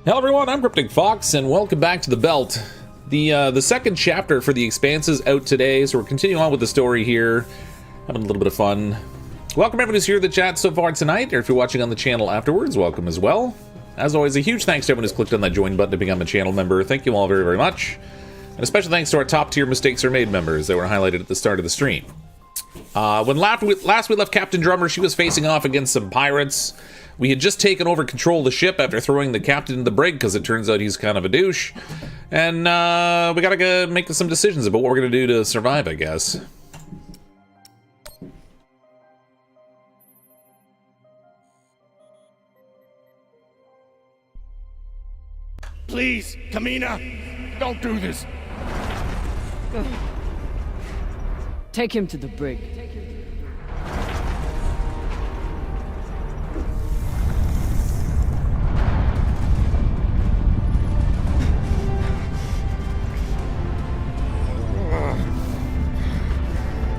Hello everyone, I'm CrypticFox, and welcome back to the Belt. The second chapter for the Expanse is out today, so we're continuing on with the story here, having a little bit of fun. Welcome everyone who's here in the chat so far tonight, or if you're watching on the channel afterwards, welcome as well. As always, a huge thanks to everyone who's clicked on that join button to become a channel member. Thank you all very, very much. And a special thanks to our top tier Mistakes Are Made members that were highlighted at the start of the stream. When last we left Captain Drummer, she was facing off against some pirates. We had just taken over control of the ship after throwing the captain in the brig, because it turns out he's kind of a douche. And we gotta make some decisions about what we're gonna do to survive, I guess. Please, Kamina, don't do this. Take him to the brig.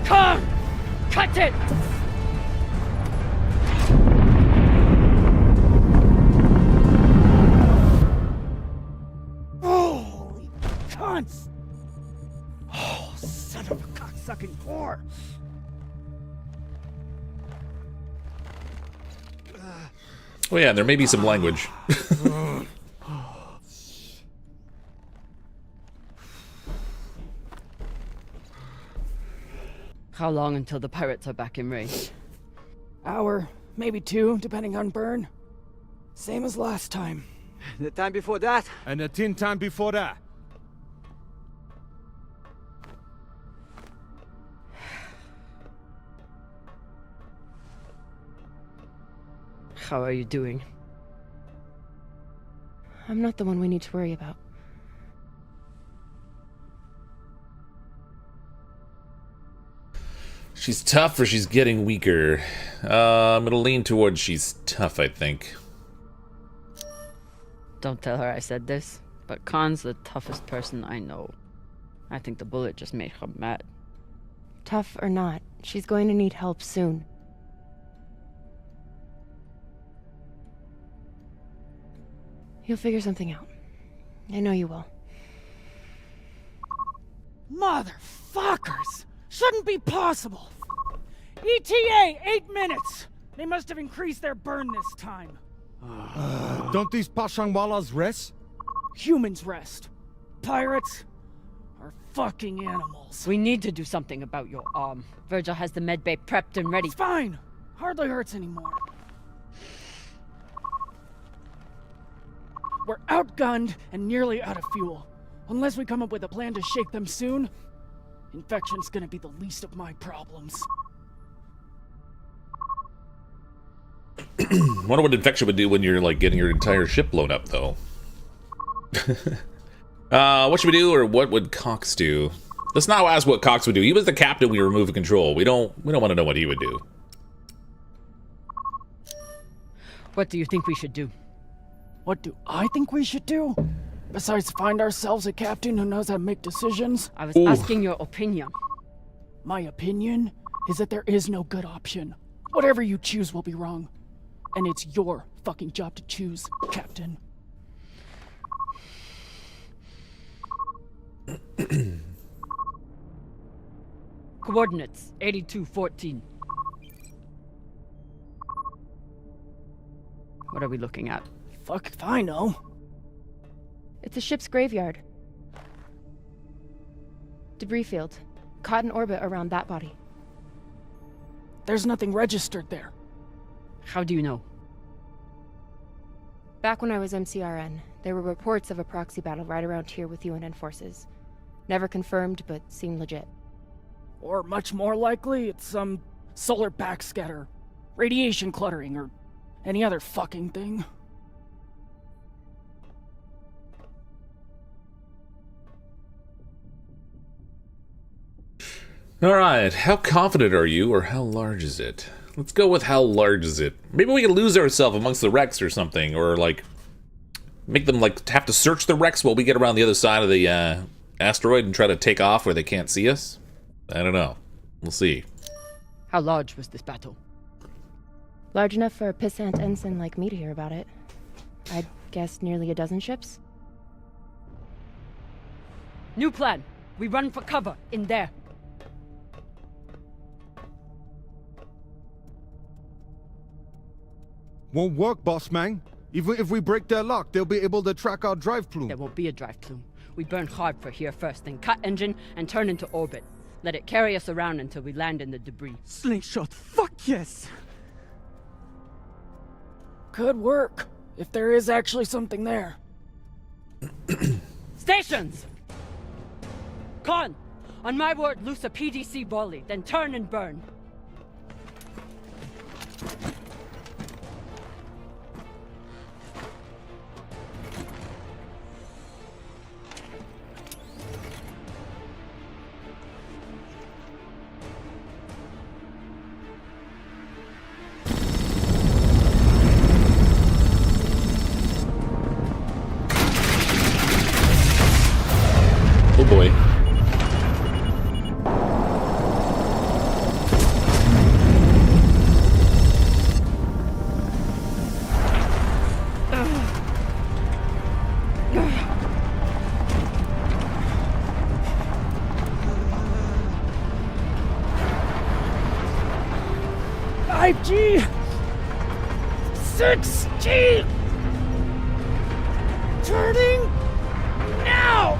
Come! Cut it! Holy cunts! Oh, son of a cocksucking whore! Oh yeah, there may be some language. How long until the pirates are back in range? Hour, maybe two, depending on burn. Same as last time. The time before that? And the 10 time before that. How are you doing? I'm not the one we need to worry about. She's tough or she's getting weaker. I'm gonna lean towards she's tough, I think. Don't tell her I said this, but Khan's the toughest person I know. I think the bullet just made her mad. Tough or not, she's going to need help soon. You'll figure something out. I know you will. Motherfuckers! Shouldn't be possible! ETA, 8 minutes! They must have increased their burn this time. Don't these Pashangwalas rest? Humans rest. Pirates are fucking animals. We need to do something about your arm. Virgil has the medbay prepped and ready. It's fine. Hardly hurts anymore. We're outgunned and nearly out of fuel. Unless we come up with a plan to shake them soon, infection's gonna be the least of my problems. Wonder what infection would do when you're like getting your entire ship blown up, though. What should we do, or what would Cox do? Let's not ask what Cox would do. He was the captain. We removed control. We don't want to know what he would do. What do you think we should do? What do I think we should do? Besides find ourselves a captain who knows how to make decisions? I was asking your opinion. My opinion is that there is no good option. Whatever you choose will be wrong. And it's your fucking job to choose, Captain. Coordinates, 8214. What are we looking at? Fuck if I know. It's a ship's graveyard. Debris field. Caught in orbit around that body. There's nothing registered there. How do you know? Back when I was MCRN, there were reports of a proxy battle right around here with UNN forces. Never confirmed, but seemed legit. Or much more likely, it's some solar backscatter, radiation cluttering, or any other fucking thing. Alright, how confident are you, or how large is it? Let's go with how large is it. Maybe we can lose ourselves amongst the wrecks or something, or like make them like have to search the wrecks while we get around the other side of the asteroid and try to take off where they can't see us. I don't know. We'll see. How large was this battle? Large enough for a pissant ensign like me to hear about it. I'd guess nearly a dozen ships? New plan. We run for cover in there. Won't work, boss man. Even if we break their lock, they'll be able to track our drive plume. There won't be a drive plume. We burn hard for here first, then cut engine and turn into orbit. Let it carry us around until we land in the debris. Slingshot, fuck yes! Could work, if there is actually something there. Stations! Con! On my word, loose a PDC volley, then turn and burn. Oh boy. G 6G turning now.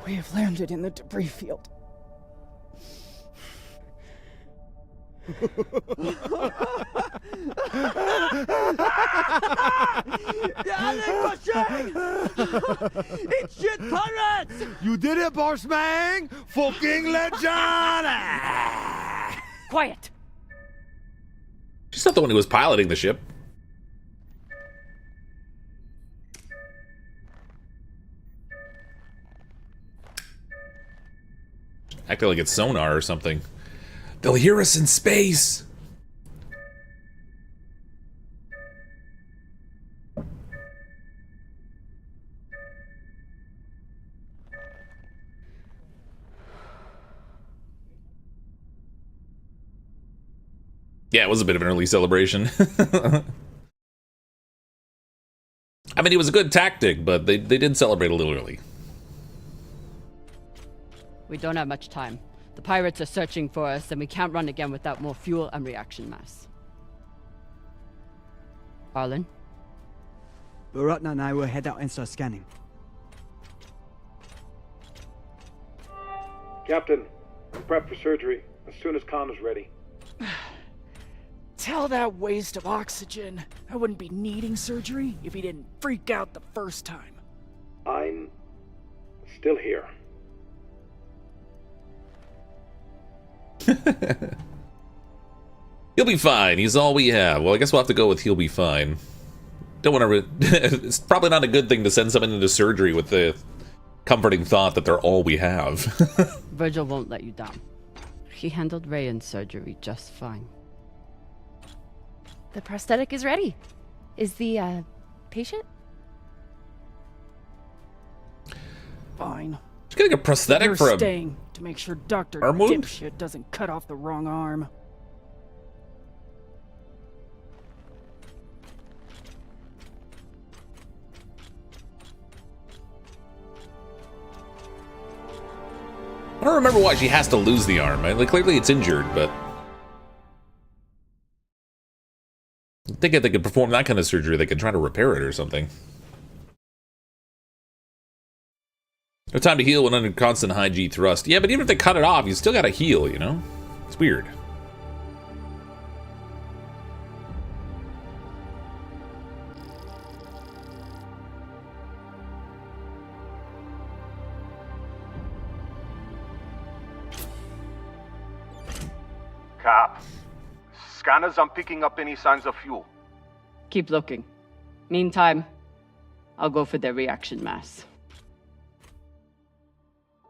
We have landed in the debris field. It's shit pirates! You did it, boss man! Fucking legend! Quiet! She's not the one who was piloting the ship. Acting like it's sonar or something. They'll hear us in space! Yeah, it was a bit of an early celebration. I mean, it was a good tactic, but they did celebrate a little early. We don't have much time. The pirates are searching for us, and we can't run again without more fuel and reaction mass. Arlen? Baratna and I will head out and start scanning. Captain, I'm prepped for surgery as soon as Khan is ready. Tell that waste of oxygen I wouldn't be needing surgery if he didn't freak out the first time. I'm still here. He'll be fine. He's all we have. Well, I guess we'll have to go with he'll be fine. Don't want to... It's probably not a good thing to send someone into surgery with the comforting thought that they're all we have. Virgil won't let you down. He handled Ray in surgery just fine. The prosthetic is ready. Is the, patient? Fine. She's getting a prosthetic You're for a... staying to make sure Dr. arm wound? Dipshit doesn't cut off the wrong arm. I don't remember why she has to lose the arm. Like, clearly it's injured, but... I think if they could perform that kind of surgery, they could try to repair it or something. No time to heal when under constant high G thrust. Yeah, but even if they cut it off, you still gotta heal, you know? It's weird. scanners aren't picking up any signs of fuel. Keep looking. Meantime, I'll go for their reaction mass.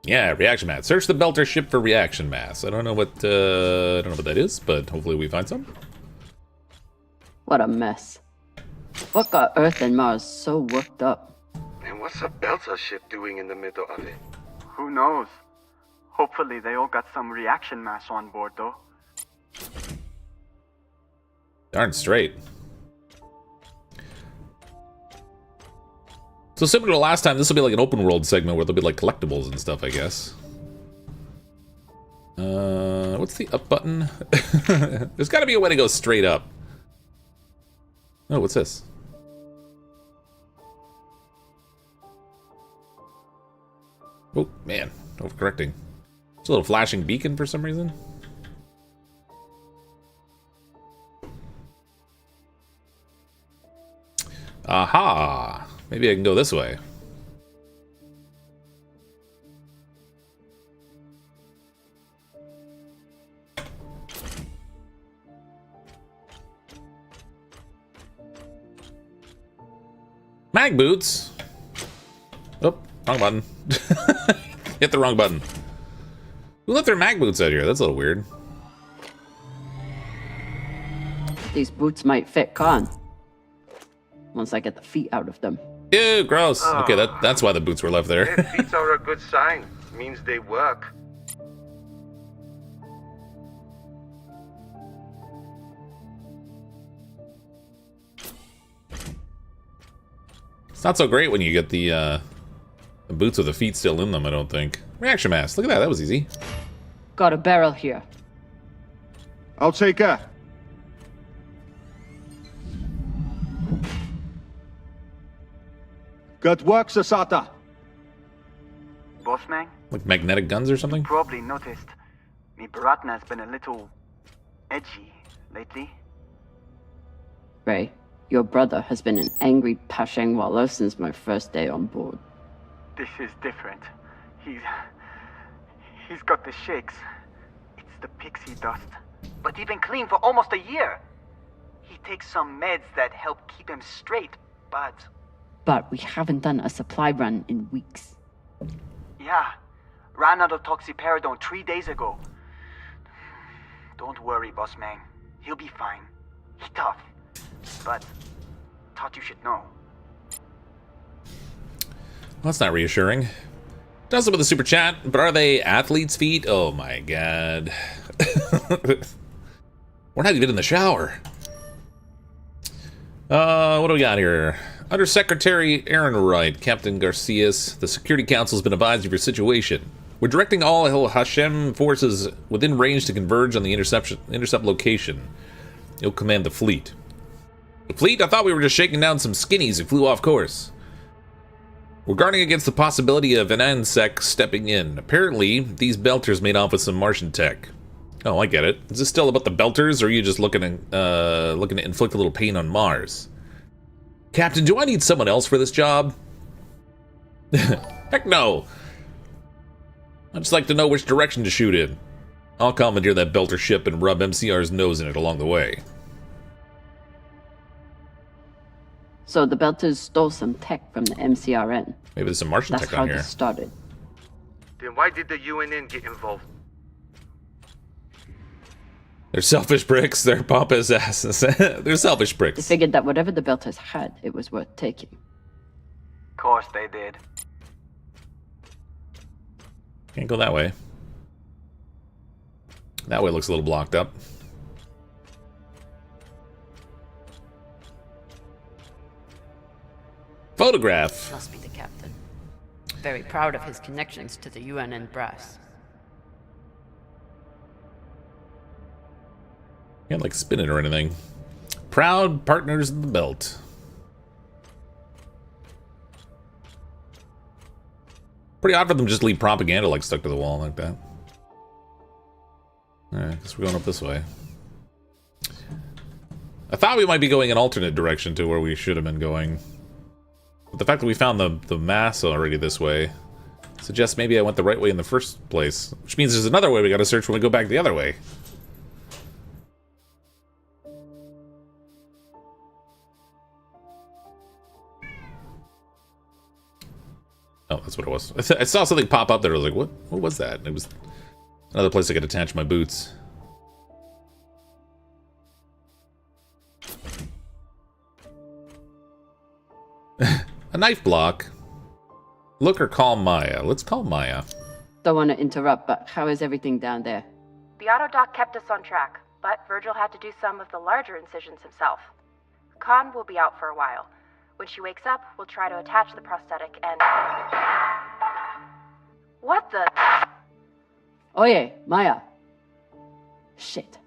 Yeah, reaction mass. Search the Belter ship for reaction mass. I don't know what that is, but hopefully we find some. What a mess. What got Earth and Mars so worked up? And what's a Belter ship doing in the middle of it? Who knows? Hopefully they all got some reaction mass on board, though. Darn straight. So similar to last time, this will be like an open world segment where there'll be like collectibles and stuff, I guess. What's the up button? There's got to be a way to go straight up. Oh, what's this? Oh, man. Overcorrecting. It's a little flashing beacon for some reason. Aha! Maybe I can go this way. Mag boots! Oh, wrong button. Hit the wrong button. Who left their mag boots out here? That's a little weird. These boots might fit Khan. Once I get the feet out of them. Ew, gross. Okay, that's why the boots were left there. Their feet are a good sign. Means they work. It's not so great when you get the boots with the feet still in them, I don't think. Reaction mask. Look at that. That was easy. Got a barrel here. I'll take her. Good work, Sasata. Bossman, Like magnetic guns or something? probably noticed me Baratna's been a little edgy lately. Ray, your brother has been an angry Pashang Wallow since my first day on board. This is different. He's got the shakes. It's the pixie dust. But he's been clean for almost a year. He takes some meds that help keep him straight, but... But we haven't done a supply run in weeks. Yeah, ran out of toxiperidone 3 days ago. Don't worry, boss man. He'll be fine. He's tough. But thought you should know. Well, that's not reassuring. Does it with a super chat, but are they athlete's feet? Oh my god. We're not even in the shower. What do we got here? Under Secretary Aaron Wright, Captain Garcias, the Security Council has been advised of your situation. We're directing all El Hashem forces within range to converge on the intercept location. You'll command the fleet. The fleet? I thought we were just shaking down some skinnies who flew off course. We're guarding against the possibility of an ANSEC stepping in. Apparently, these Belters made off with some Martian tech. Oh, I get it. Is this still about the Belters, or are you just looking to inflict a little pain on Mars? Captain, do I need someone else for this job? Heck no! I'd just like to know which direction to shoot in. I'll commandeer that Belter ship and rub MCR's nose in it along the way. So the Belters stole some tech from the MCRN. Maybe there's some Martian That's tech how on here. this started. Then why did the UNN get involved? They're selfish pricks. They're pompous asses. They're selfish They pricks. figured that whatever the Belters had, it was worth taking. Of course they did. Can't go that way. That way looks a little blocked up. Photograph. Must be the captain. Very proud of his connections to the UNN brass. Can't like spin it or anything. Proud partners of the belt. Pretty odd for them just to leave propaganda like stuck to the wall like that. Alright, guess we're going up this way. I thought we might be going an alternate direction to where we should have been going. But the fact that we found the mass already this way suggests maybe I went the right way in the first place. Which means there's another way we gotta search when we go back the other way. Oh, that's what it was. I saw something pop up there. I was like, what was that? And it was another place I could attach my boots. A knife block. Look or call Maya. Let's call Maya. Don't want to interrupt, but how is everything down there? The auto doc kept us on track, but Virgil had to do some of the larger incisions himself. Khan will be out for a while. When she wakes up, we'll try to attach the prosthetic and... What the... Oye, Maya. Shit.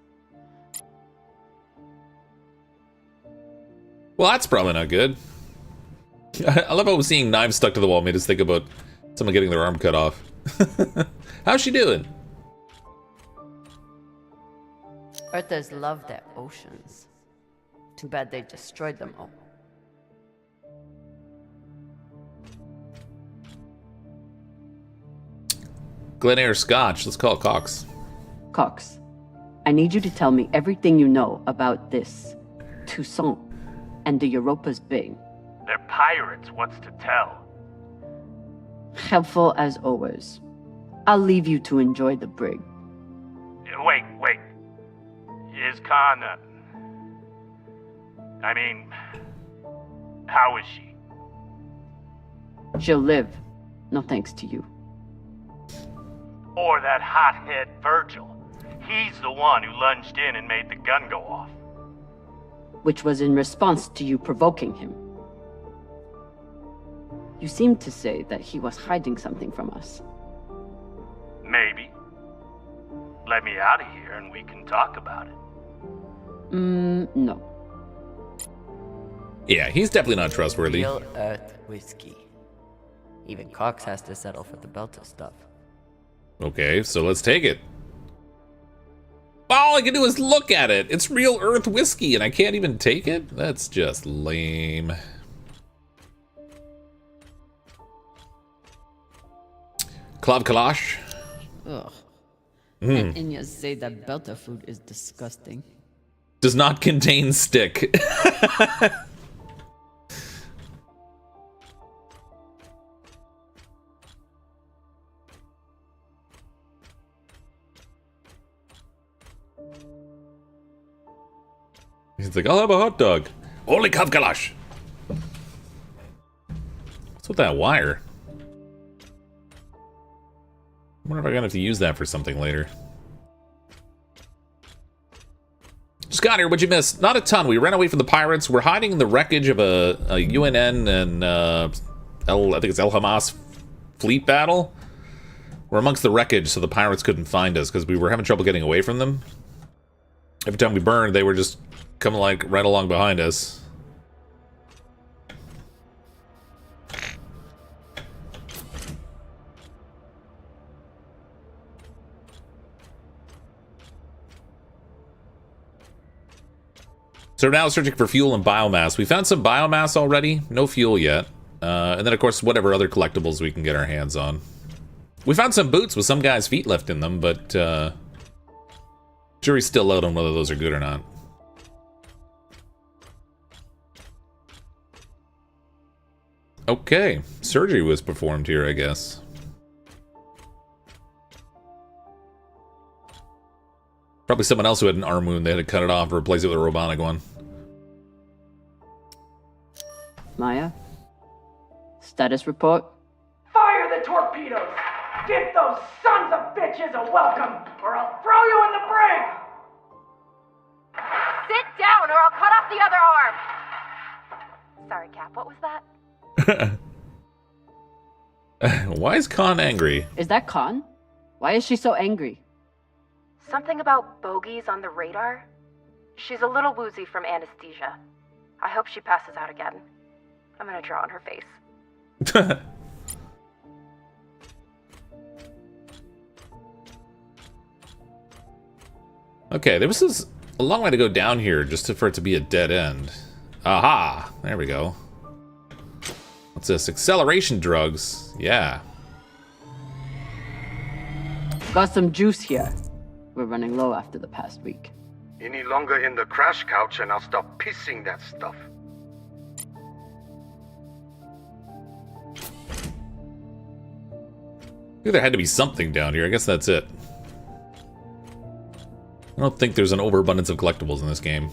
Well, that's probably not good. I love how seeing knives stuck to the wall made us think about someone getting their arm cut off. How's she doing? Earthers love their oceans. Too bad they destroyed them all. Glen Eyre Scotch. Let's call it Cox. Cox, I need you to tell me everything you know about this Toussaint and the Europa's Bay. They're pirates, what's to tell? Helpful as always. I'll leave you to enjoy the brig. Wait. Is Khan, I mean, how is she? She'll live. No thanks to you. Or that hothead Virgil. He's the one who lunged in and made the gun go off. Which was in response to you provoking him. You seemed to say that he was hiding something from us. Maybe. Let me out of here and we can talk about it. No. Yeah, he's definitely not trustworthy. Real Earth whiskey. Even Cox has to settle for the Belter stuff. Okay, so let's take it. All I can do is look at it. It's real Earth whiskey, and I can't even take it? That's just lame. Club Kalash. Ugh. And you say that Belter food is disgusting. Does not contain stick. He's like, I'll have a hot dog. Holy Kavkalash. What's with that wire? I wonder if I'm gonna have to use that for something later. Scott here, what'd you miss? Not a ton. We ran away from the pirates. We're hiding in the wreckage of a UNN and I think it's El Hamas fleet battle. We're amongst the wreckage, so the pirates couldn't find us because we were having trouble getting away from them. Every time we burned, they were just coming like right along behind us. So we're now searching for fuel and biomass. We found some biomass already, no fuel yet. And then of course whatever other collectibles we can get our hands on. We found some boots with some guy's feet left in them, but jury's still out on whether those are good or not. Okay, surgery was performed here, I guess. Probably someone else who had an arm wound. They had to cut it off or replace it with a robotic one. Maya? Status report? Fire the torpedoes! Give those sons of bitches a welcome, or I'll throw you in the brig! Sit down or I'll cut off the other arm! Sorry, Cap, what was that? Why is Khan angry? Is that Khan? Why is she so angry? Something about bogeys on the radar? She's a little woozy from anesthesia. I hope she passes out again. I'm gonna draw on her face. Okay, there was a long way to go down here just for it to be a dead end. Aha! There we go. What's this? Acceleration drugs. Yeah. Got some juice here. We're running low after the past week. Any longer in the crash couch and I'll stop pissing that stuff. Knew there had to be something down here. I guess that's it. I don't think there's an overabundance of collectibles in this game.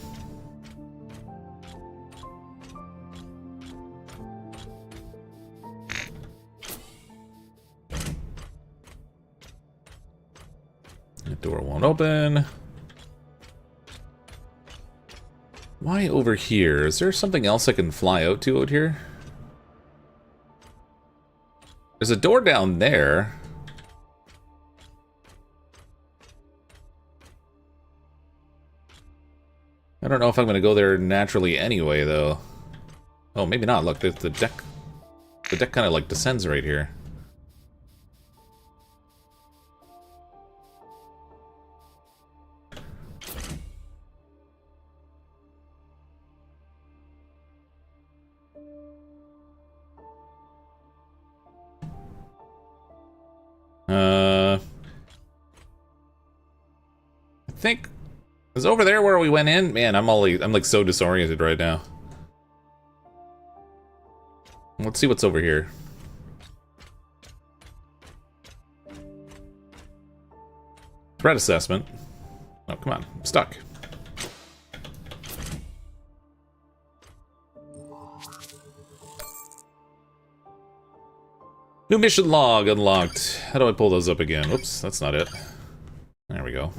That door won't open. Why over here? Is there something else I can fly out to out here? There's a door down there. I don't know if I'm going to go there naturally anyway, though. Oh, maybe not. Look, the deck... The deck kind of, like, descends right here. I think... Is over there where we went in? Man, I'm like so disoriented right now. Let's see what's over here. Threat assessment. Oh, come on. I'm stuck. New mission log unlocked. How do I pull those up again? Oops, that's not it. There we go.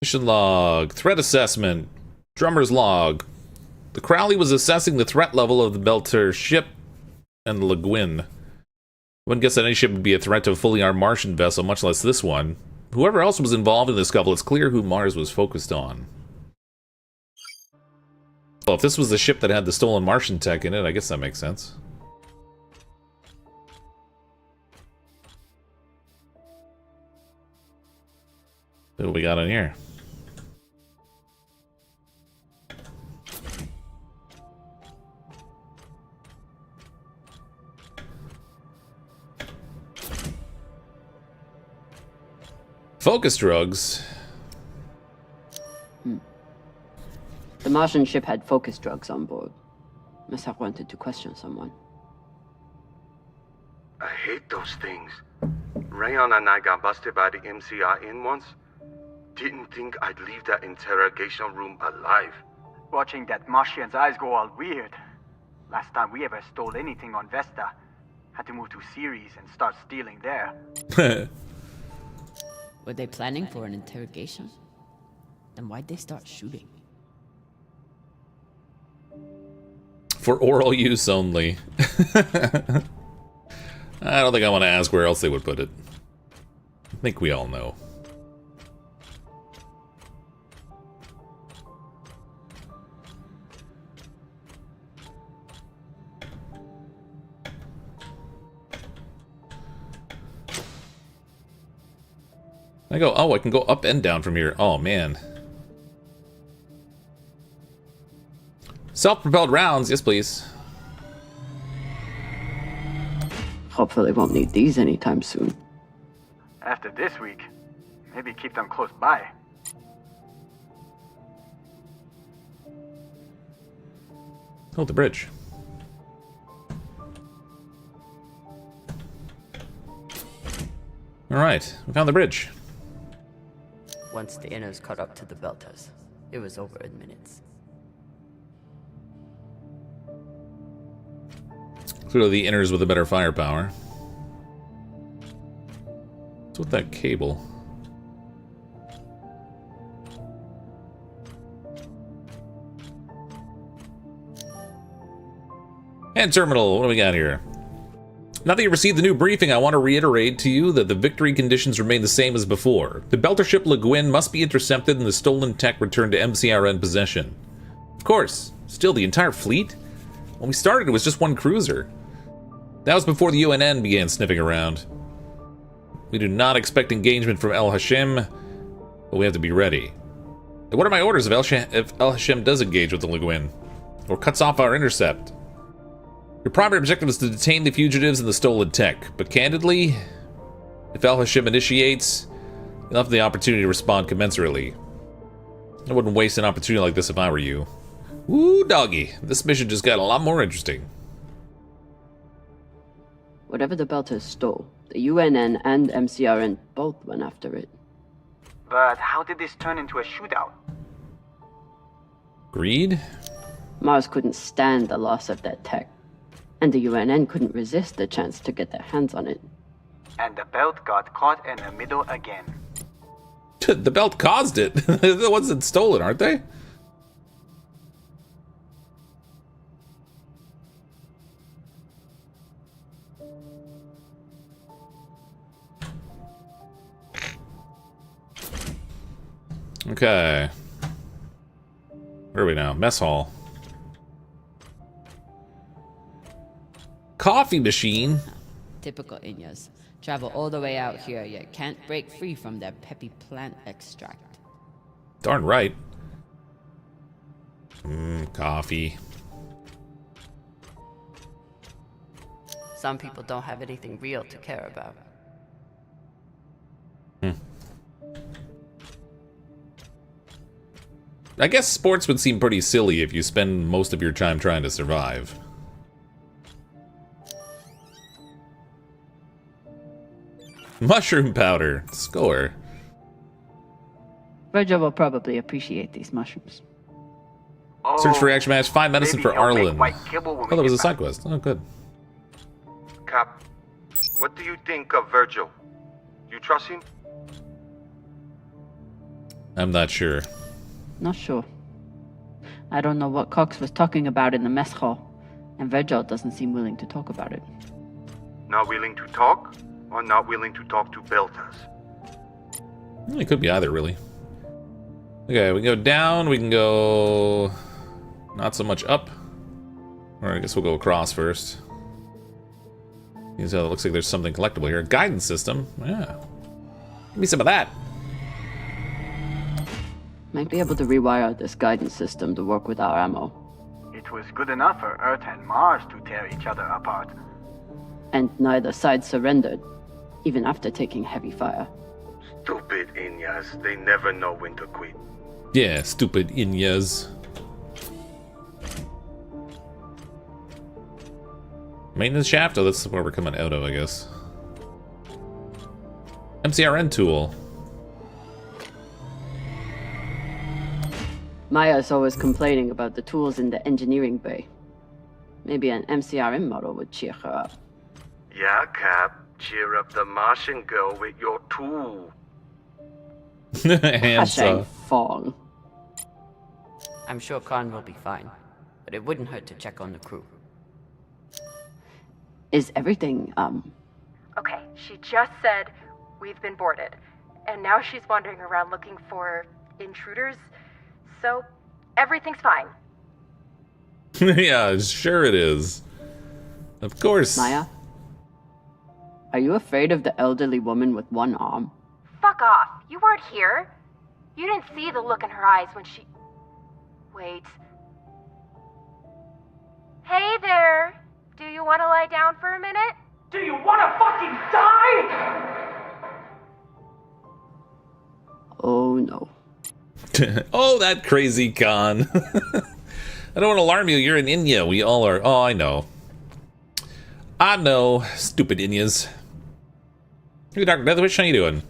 Mission log. Threat assessment. Drummer's log. The Crowley was assessing the threat level of the Belter ship and the Le Guin. One guess that any ship would be a threat to a fully armed Martian vessel, much less this one. Whoever else was involved in this scuffle, it's clear who Mars was focused on. Well, if this was the ship that had the stolen Martian tech in it, I guess that makes sense. What do we got on here? Focus drugs. The Martian ship had focus drugs on board. Must have wanted to question someone. I hate those things. Rayon and I got busted by the MCI in once. Didn't think I'd leave that interrogation room alive. Watching that Martian's eyes go all weird. Last time we ever stole anything on Vesta. Had to move to Ceres and start stealing there. Were they planning for an interrogation? Then why'd they start shooting? For oral use only. I don't think I want to ask where else they would put it. I think we all know. I go, oh, I can go up and down from here. Oh, man. Self-propelled rounds, yes, please. Hopefully won't need these anytime soon. After this week, maybe keep them close by. Oh, the bridge. Alright, we found the bridge. Once the inners caught up to the Belters, it was over in minutes. Clearly the inners with a better firepower. What's with that cable? And terminal, what do we got here? Now that you received the new briefing, I want to reiterate to you that the victory conditions remain the same as before. The Belter ship Le Guin must be intercepted and the stolen tech returned to MCRN possession. Of course, still the entire fleet? When we started, it was just one cruiser. That was before the UNN began sniffing around. We do not expect engagement from El Hashim, but we have to be ready. And what are my orders if El Hashim does engage with the Le Guin? Or cuts off our intercept? Your primary objective is to detain the fugitives and the stolen tech, but candidly, if El Hashim initiates, you'll have the opportunity to respond commensurately. I wouldn't waste an opportunity like this if I were you. Woo, doggy. This mission just got a lot more interesting. Whatever the Belters stole, The UNN and MCRN both went after it. But how did this turn into a shootout? Greed? Mars couldn't stand the loss of that tech, and the UNN couldn't resist the chance to get their hands on it. And the belt got caught in the middle again. The belt caused it. They're the ones that stole it, aren't they? Okay. Where are we now? Mess hall. Coffee machine. Typical Inyas. Travel all the way out here, yet can't break free from their peppy plant extract. Darn right. Coffee. Some people don't have anything real to care about. I guess sports would seem pretty silly if you spend most of your time trying to survive. Mushroom powder. Score. Virgil will probably appreciate these mushrooms. Search for reaction match. Find medicine maybe for he'll make Arlen. white kibble when Oh, we that was a get side back. quest. Oh, good. Cap, what do you think of Virgil? You trust him? I'm not sure. Not sure. I don't know what Cox was talking about in the mess hall, and Virgil doesn't seem willing to talk about it. Not willing to talk, or not willing to talk to Beltas? It could be either, really. Okay, we can go down. We can go... not so much up. Or I guess we'll go across first. It looks like there's something collectible here. Guidance system. Yeah. Give me some of that. Might be able to rewire this guidance system to work with our ammo. It was good enough for Earth and Mars to tear each other apart. And neither side surrendered, even after taking heavy fire. Stupid Inyas, they never know when to quit. Yeah, stupid Inyas. Maintenance shaft? Oh, that's where we're coming out of, I guess. MCRN tool. Maya's always complaining about the tools in the engineering bay. Maybe an MCRM model would cheer her up. Yeah, Cap, cheer up the Martian girl with your tool. Handsaw. Fong. I'm sure Khan will be fine, but it wouldn't hurt to check on the crew. Is everything, Okay, she just said we've been boarded, and now she's wandering around looking for intruders, so everything's fine. Yeah, sure it is. Of course. Maya? Are you afraid of the elderly woman with one arm? Fuck off, you weren't here. You didn't see the look in her eyes when she... Wait. Hey there! Do you want to lie down for a minute? Do you want to fucking die? Oh no. Oh, that crazy Khan. I don't want to alarm you. You're an Inya. We all are. Oh, I know. I know. Stupid Inyas. Hey, Dr. Deathwish, how you doing?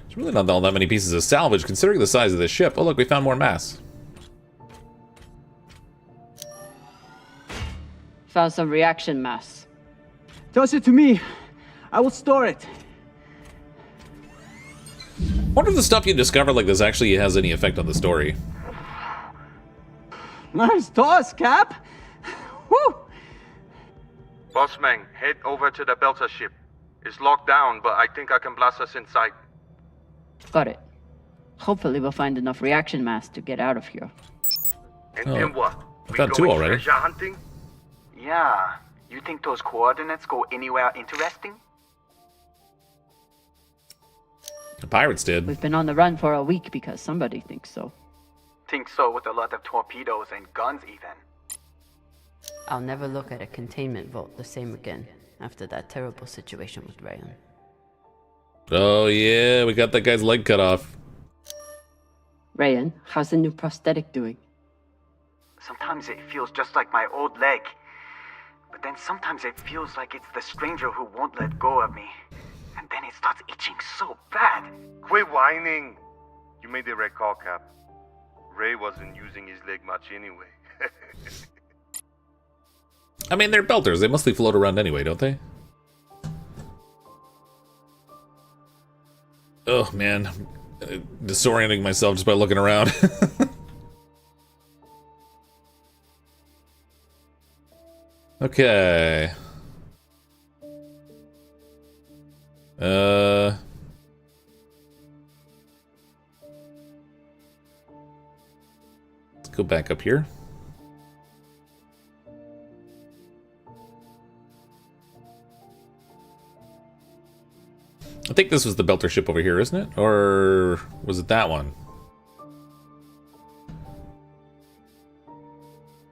There's really not all that many pieces of salvage, considering the size of this ship. Oh, look, we found more mass. Found some reaction mass. Toss it to me. I will store it. Wonder if the stuff you discover like this actually has any effect on the story. Nice toss, Cap. Woo! Bossman, head over to the Belta ship. It's locked down, but I think I can blast us inside. Got it. Hopefully we'll find enough reaction mass to get out of here. And then what? We found two going already. treasure hunting? Yeah, you think those coordinates go anywhere interesting? The pirates did. We've been on the run for a week because somebody thinks so. Think so with a lot of torpedoes and guns even. I'll never look at a containment vault the same again after that terrible situation with Rayon. Oh yeah, we got that guy's leg cut off. Rayan, how's the new prosthetic doing? sometimes it feels just like my old leg. But then sometimes it feels like it's the stranger who won't let go of me. And then it starts itching so bad. Quit whining. You made the right call, Cap. Ray wasn't using his leg much anyway. I mean, they're belters. They mostly float around anyway, don't they? Oh, man. I'm disorienting myself just by looking around. Okay. Let's go back up here. I think this was the Belter ship over here, isn't it? Or was it that one?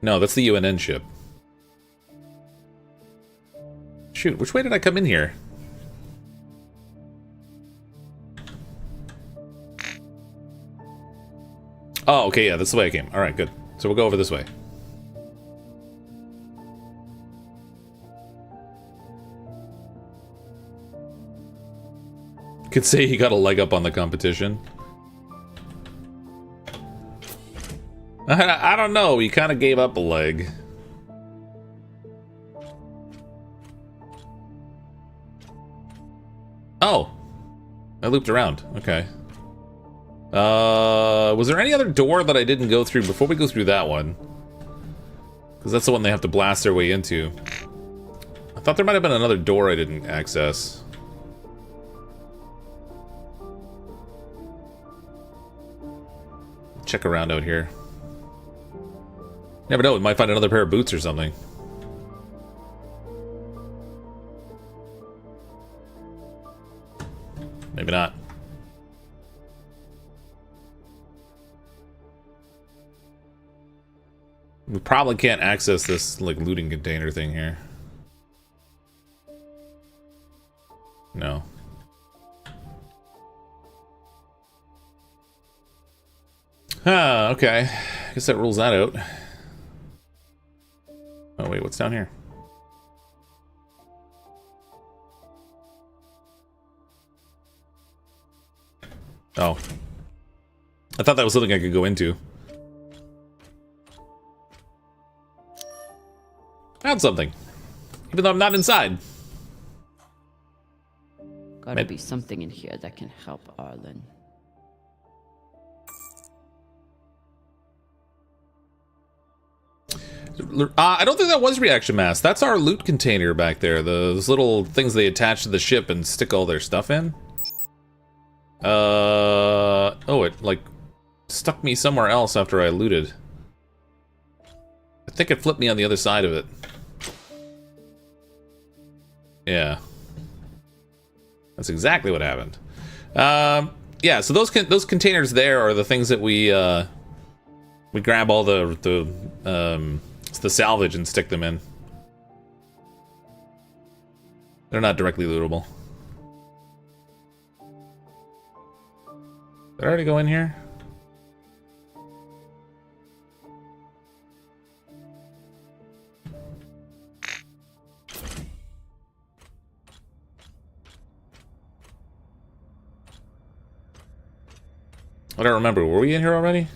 No, that's the UNN ship. Shoot, which way did I come in here? Oh, okay, yeah, that's the way I came. Alright, good. So we'll go over this way. Could say he got a leg up on the competition. I don't know, he kind of gave up a leg. Oh, I looped around. Okay. Was there any other door that I didn't go through before we go through that one? Because that's the one they have to blast their way into. I thought there might have been another door I didn't access. Check around out here. Never know, we might find another pair of boots or something. Maybe not. We probably can't access this, like, looting container thing here. No. Ah, okay. Guess that rules that out. Oh, wait, what's down here? Oh. I thought that was something I could go into. Found something. Even though I'm not inside. Gotta be something in here that can help Arlen. I don't think that was reaction mask. That's our loot container back there. Those little things they attach to the ship and stick all their stuff in. Oh, it, like, stuck me somewhere else after I looted. I think it flipped me on the other side of it. Yeah. That's exactly what happened. Yeah, so those containers there are the things that we grab all the salvage and stick them in. They're not directly lootable. Did I already go in here? I don't remember. Were we in here already?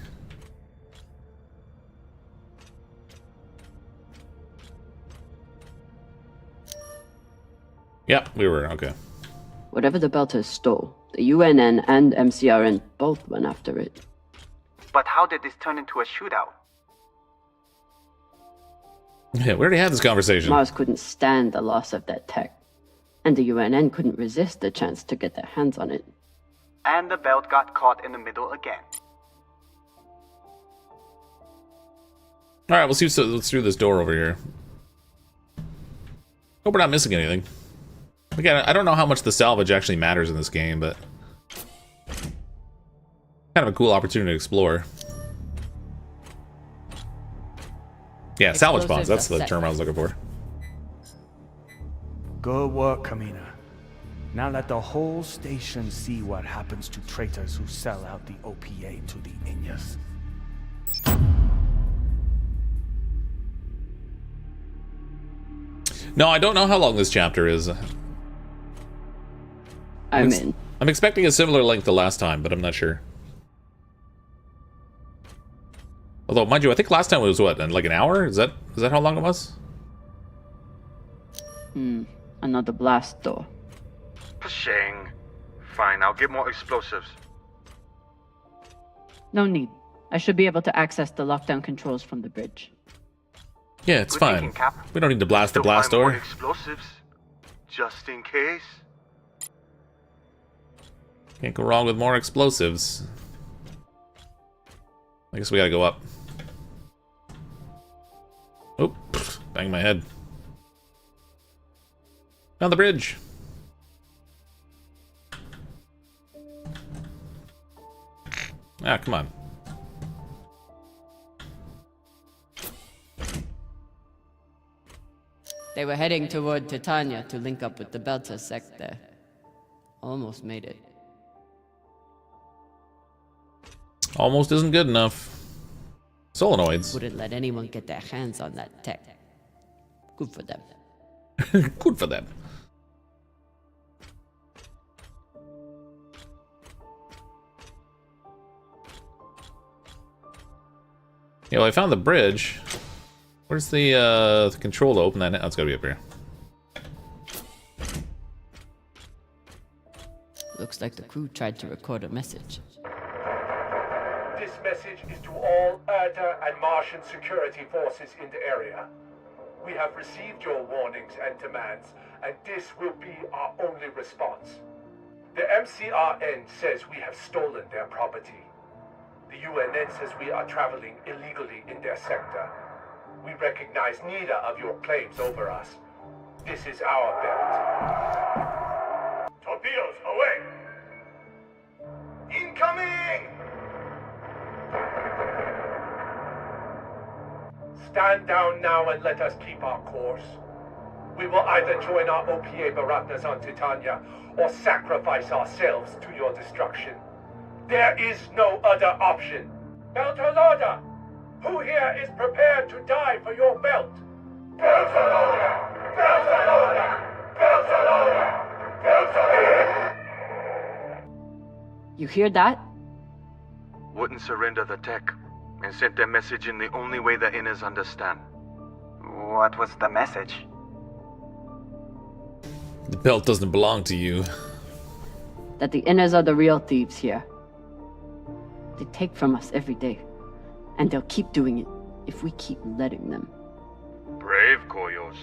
Yep, we were. Okay. Whatever the Belters stole, the UNN and MCRN both went after it. But how did this turn into a shootout? Yeah, we already had this conversation. Mars couldn't stand the loss of that tech, and the UNN couldn't resist the chance to get their hands on it. And the belt got caught in the middle again. Alright, we'll see what's through this door over here. Hope we're not missing anything. Again, I don't know how much the salvage actually matters in this game, but kind of a cool opportunity to explore. Yeah, salvage bonds, that's the term I was looking for. Good work, Kamina. Now let the whole station see what happens to traitors who sell out the OPA to the Inyas. No, I don't know how long this chapter is. I'm in. I'm expecting a similar length to last time, but I'm not sure. Although, mind you, I think last time it was what, like an hour? Is that how long it was? Another blast door. Pashang. Fine, I'll get more explosives. No need. I should be able to access the lockdown controls from the bridge. Yeah, it's Good fine. thinking, Cap. We don't need to blast the Still blast find more door. explosives, just in case. Can't go wrong with more explosives. I guess we gotta go up. Oh, bang my head. Found the bridge. Ah, come on. They were heading toward Titania to link up with the Belta sector. Almost made it. Almost isn't good enough. Solenoids. Wouldn't let anyone get their hands on that tech. Good for them. Good for them. Yeah, well, I found the bridge. Where's the control to open that? Oh, it's gotta be up here. Looks like the crew tried to record a message. This message is to all Erda and Martian security forces in the area. We have received your warnings and demands, and this will be our only response. The MCRN says we have stolen their property. The UNN says we are traveling illegally in their sector. We recognize neither of your claims over us. This is our belt. Torpedoes, away! Incoming! Stand down now and let us keep our course. We will either join our OPA Baratnas on Titania or sacrifice ourselves to your destruction. There is no other option. Beltalorda, who here is prepared to die for your belt? Beltalorda! Beltalorda! Beltalorda! Beltalorda! You hear that? Wouldn't surrender the tech, and sent their message in the only way the Inners understand. What was the message? The belt doesn't belong to you. That the Inners are the real thieves here. They take from us every day. And they'll keep doing it if we keep letting them. Brave, Koyos.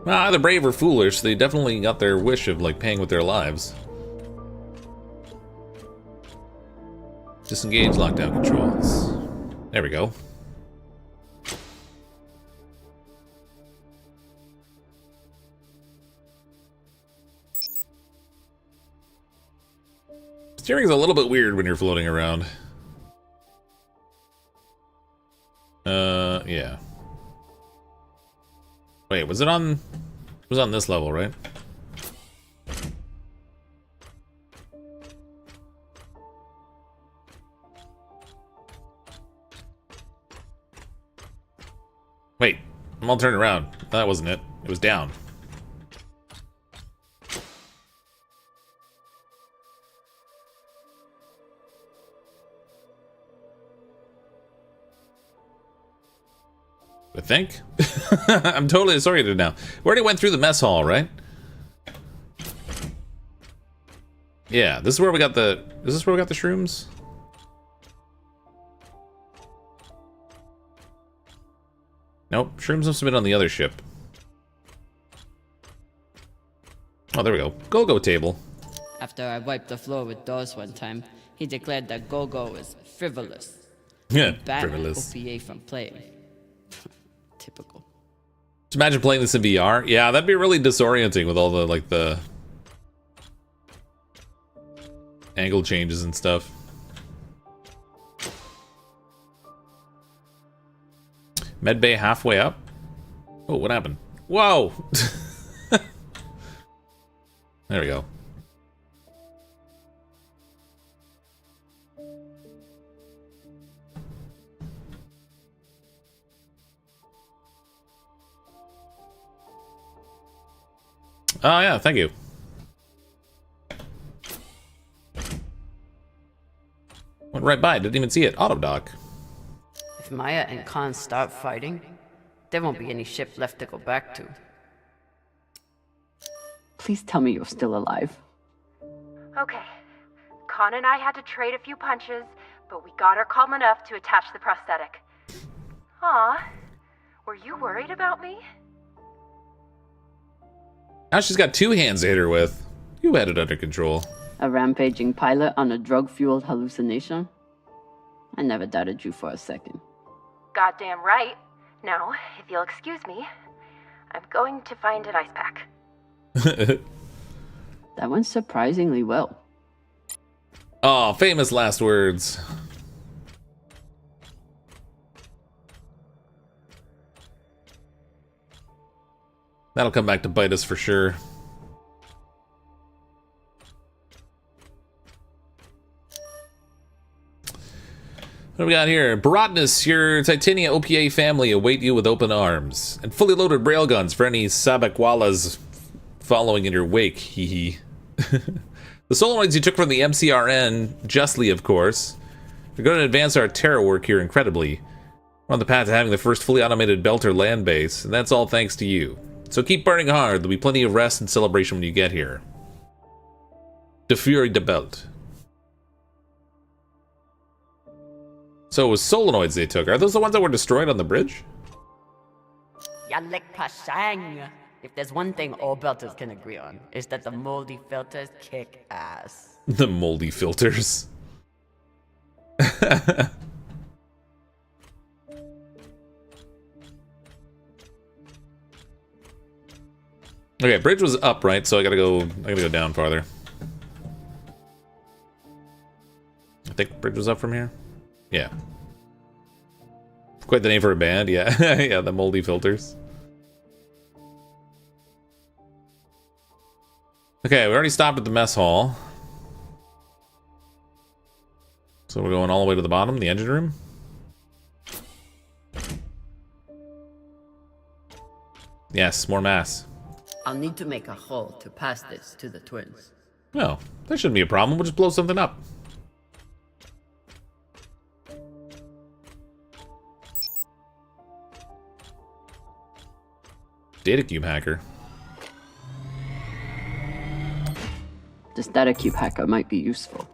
Well, either brave or foolish, they definitely got their wish of, like, paying with their lives. Disengage lockdown controls. There we go. Steering's a little bit weird when you're floating around. Yeah. Wait, was it on... It was on this level, right? Wait, I'm all turned around. That wasn't it. It was down. I think. I'm totally disoriented now. We already went through the mess hall, right? Yeah, this is where we got the... Is this where we got the shrooms? Nope, shrooms must have been on the other ship. Oh, there we go. Go-go table. After I wiped the floor with Dawes one time, he declared that Go-Go was frivolous. Yeah, Banned frivolous. OPA from playing. Typical. Just imagine playing this in VR. Yeah, that'd be really disorienting with all the, like, the... angle changes and stuff. Medbay halfway up? Oh, what happened? Whoa! There we go. Oh, yeah, thank you. Went right by, didn't even see it. Auto dock. If Maya and Khan start fighting, there won't be any ship left to go back to. Please tell me you're still alive. Okay. Khan and I had to trade a few punches, but we got her calm enough to attach the prosthetic. Aw, were you worried about me? Now she's got 2 hands to hit her with. You had it under control. A rampaging pilot on a drug-fueled hallucination? I never doubted you for a second. Goddamn right. Now, if you'll excuse me, I'm going to find an ice pack. That went surprisingly well. Oh, famous last words. That'll come back to bite us for sure. What do we got here? Baratnus, your Titania OPA family await you with open arms. And fully loaded railguns for any Sabakwalas following in your wake, hee hee. The solenoids you took from the MCRN, justly of course, are going to advance our terror work here incredibly. We're on the path to having the first fully automated Belter land base, and that's all thanks to you. So keep burning hard, there'll be plenty of rest and celebration when you get here. De Fury de Belt. So it was solenoids they took. Are those the ones that were destroyed on the bridge? Yalek Pashang. If there's one thing all Belters can agree on, is that the moldy filters kick ass. The moldy filters. Okay, bridge was up, right? So I gotta go down farther. I think bridge was up from here. Yeah. Quite the name for a band, yeah. Yeah, the moldy filters. Okay, we already stopped at the mess hall. So we're going all the way to the bottom, the engine room. Yes, more mass. I'll need to make a hole to pass this to the twins. No, that shouldn't be a problem. We'll just blow something up. Data cube hacker. This data cube hacker might be useful.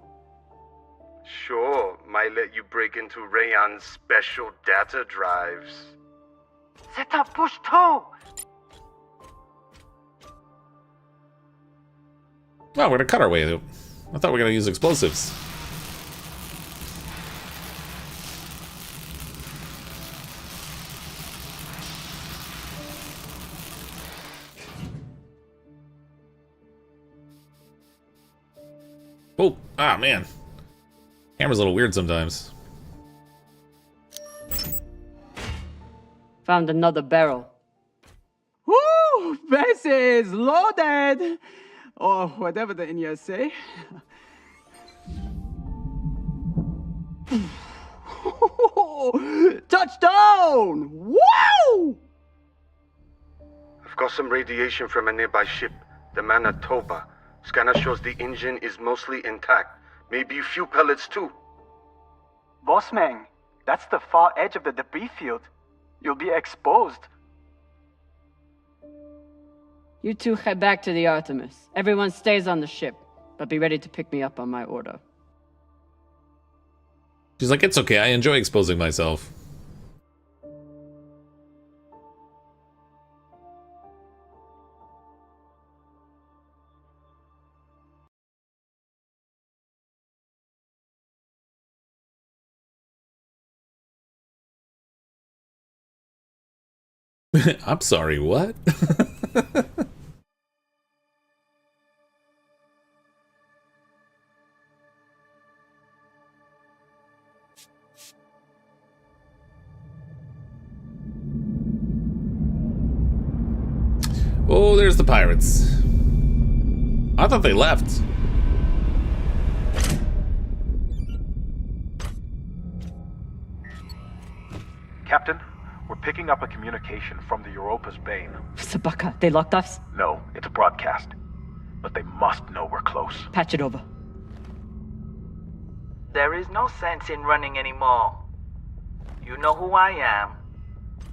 Sure, might let you break into Rayon's special data drives. Set up push toe! Oh, we're gonna cut our way through. I thought we were gonna use explosives. Oh, ah, man. Camera's a little weird sometimes. Found another barrel. Woo! Bases loaded! Or whatever the Indians say. Touchdown! Woo! I've got some radiation from a nearby ship, the Manitoba. Scanner shows the engine is mostly intact. Maybe a few pellets too. Bossman, that's the far edge of the debris field. You'll be exposed. You two head back to the Artemis. Everyone stays on the ship, but be ready to pick me up on my order. She's like, it's okay, I enjoy exposing myself. I'm sorry, what? Oh, there's the pirates. I thought they left. Captain, We're picking up a communication from the Europa's Bane. Sabaka, they locked us? No, it's a broadcast. But they must know we're close. Patch it over. There is no sense in running anymore. You know who I am,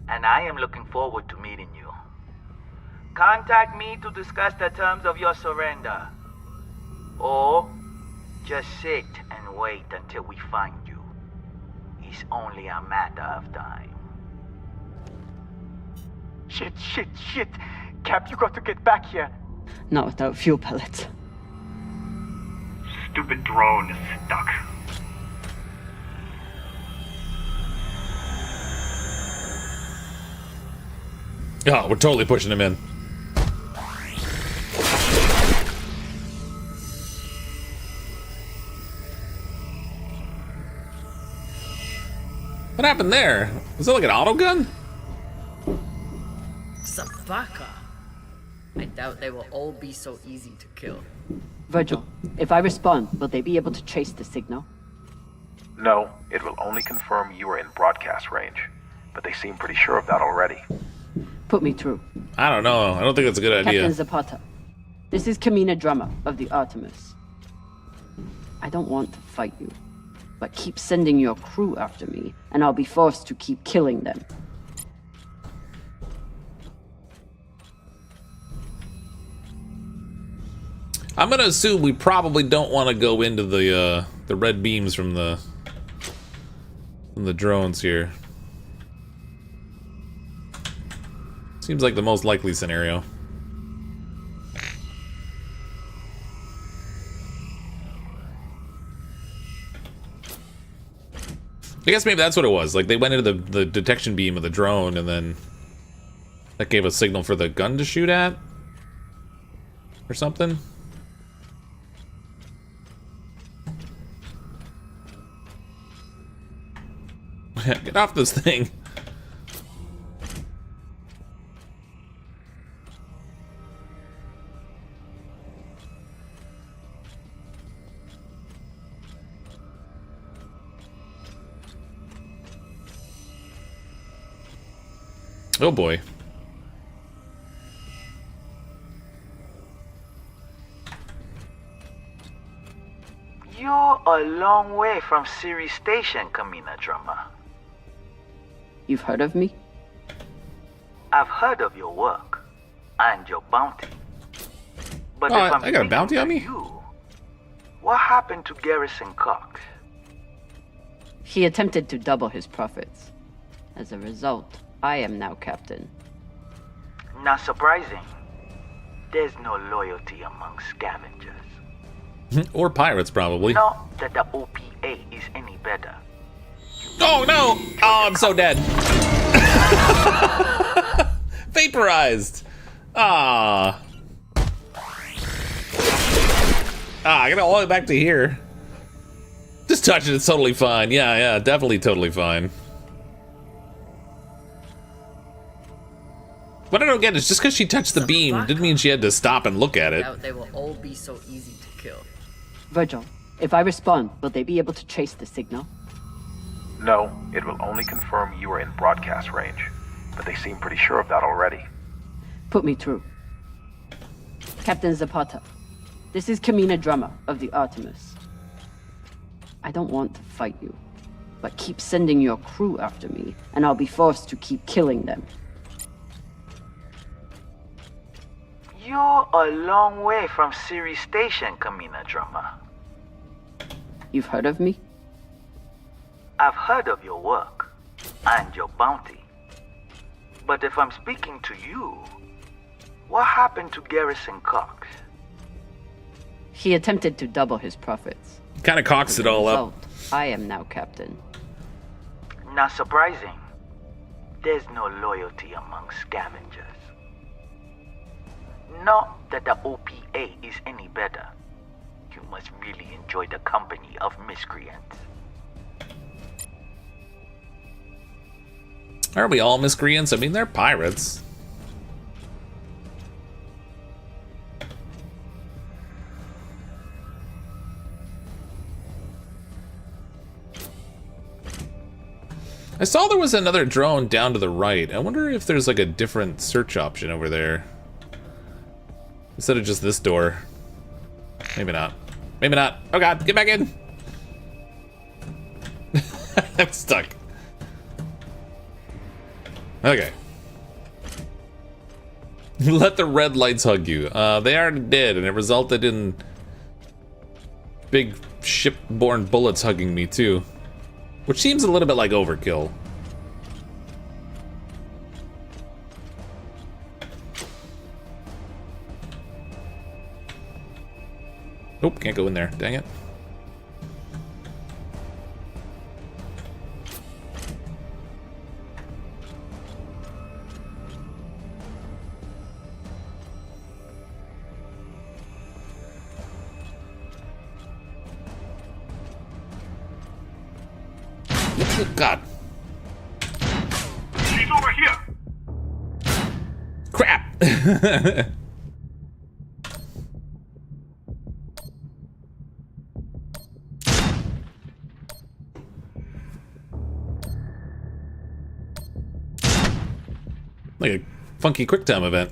and I am looking forward to meeting you. Contact me to discuss the terms of your surrender. Or just sit and wait until we find you. It's only a matter of time. Shit. Cap, you got to get back here. Not without fuel pellets. Stupid drone is stuck. Oh, we're totally pushing him in. What happened there? Was that like an auto gun? Sabaka. I doubt they will all be so easy to kill. Virgil, if I respond, will they be able to trace the signal? No, it will only confirm you are in broadcast range. But they seem pretty sure of that already. Put me through. I don't know. I don't think that's a good idea. Captain Zapata, this is Kamina Drummer of the Artemis. I don't want to fight you, but keep sending your crew after me, and I'll be forced to keep killing them. I'm gonna assume we probably don't want to go into the red beams from the drones here. Seems like the most likely scenario. I guess maybe that's what it was. Like, they went into the detection beam of the drone, and then that gave a signal for the gun to shoot at? Or something? Get off this thing. Oh boy. You're a long way from Ceres Station, Kamina Drummer. You've heard of me? I've heard of your work and your bounty. But Oh, if I'm I got a bounty on speaking me? to you, what happened to Garrison Cox? He attempted to double his profits. As a result, I am now captain. Not surprising. There's no loyalty among scavengers. Or pirates, probably. Not that the OPA is any better. Oh no! Oh, I'm so dead. Vaporized. Ah. I got all the way back to here. Just touching it's totally fine. Yeah, definitely totally fine. What I don't get is just because she touched the beam didn't mean she had to stop and look at I it. doubt they will all be so easy to kill. Virgil, if I respond, will they be able to trace the signal? No, it will only confirm you are in broadcast range. But they seem pretty sure of that already. Put me through. Captain Zapata, this is Kamina Drummer of the Artemis. I don't want to fight you, but keep sending your crew after me, and I'll be forced to keep killing them. You're a long way from Ceres Station, Kamina Drummer. You've heard of me? I've heard of your work and your bounty. But if I'm speaking to you, what happened to Garrison Cox? He attempted to double his profits. Kind of cocks it all up. I am now captain. Not surprising. There's no loyalty among scavengers. Not that the OPA is any better. You must really enjoy the company of miscreants. Are we all miscreants? I mean, they're pirates. I saw there was another drone down to the right. I wonder if there's like a different search option over there. Instead of just this door. Maybe not. Maybe not. Oh god, get back in! I'm stuck. Okay. Let the red lights hug you. They already did, and it resulted in big ship-borne bullets hugging me too. Which seems a little bit like overkill. Nope, can't go in there. Dang it. Oh, God. She's over here. Crap. Like a funky QuickTime event.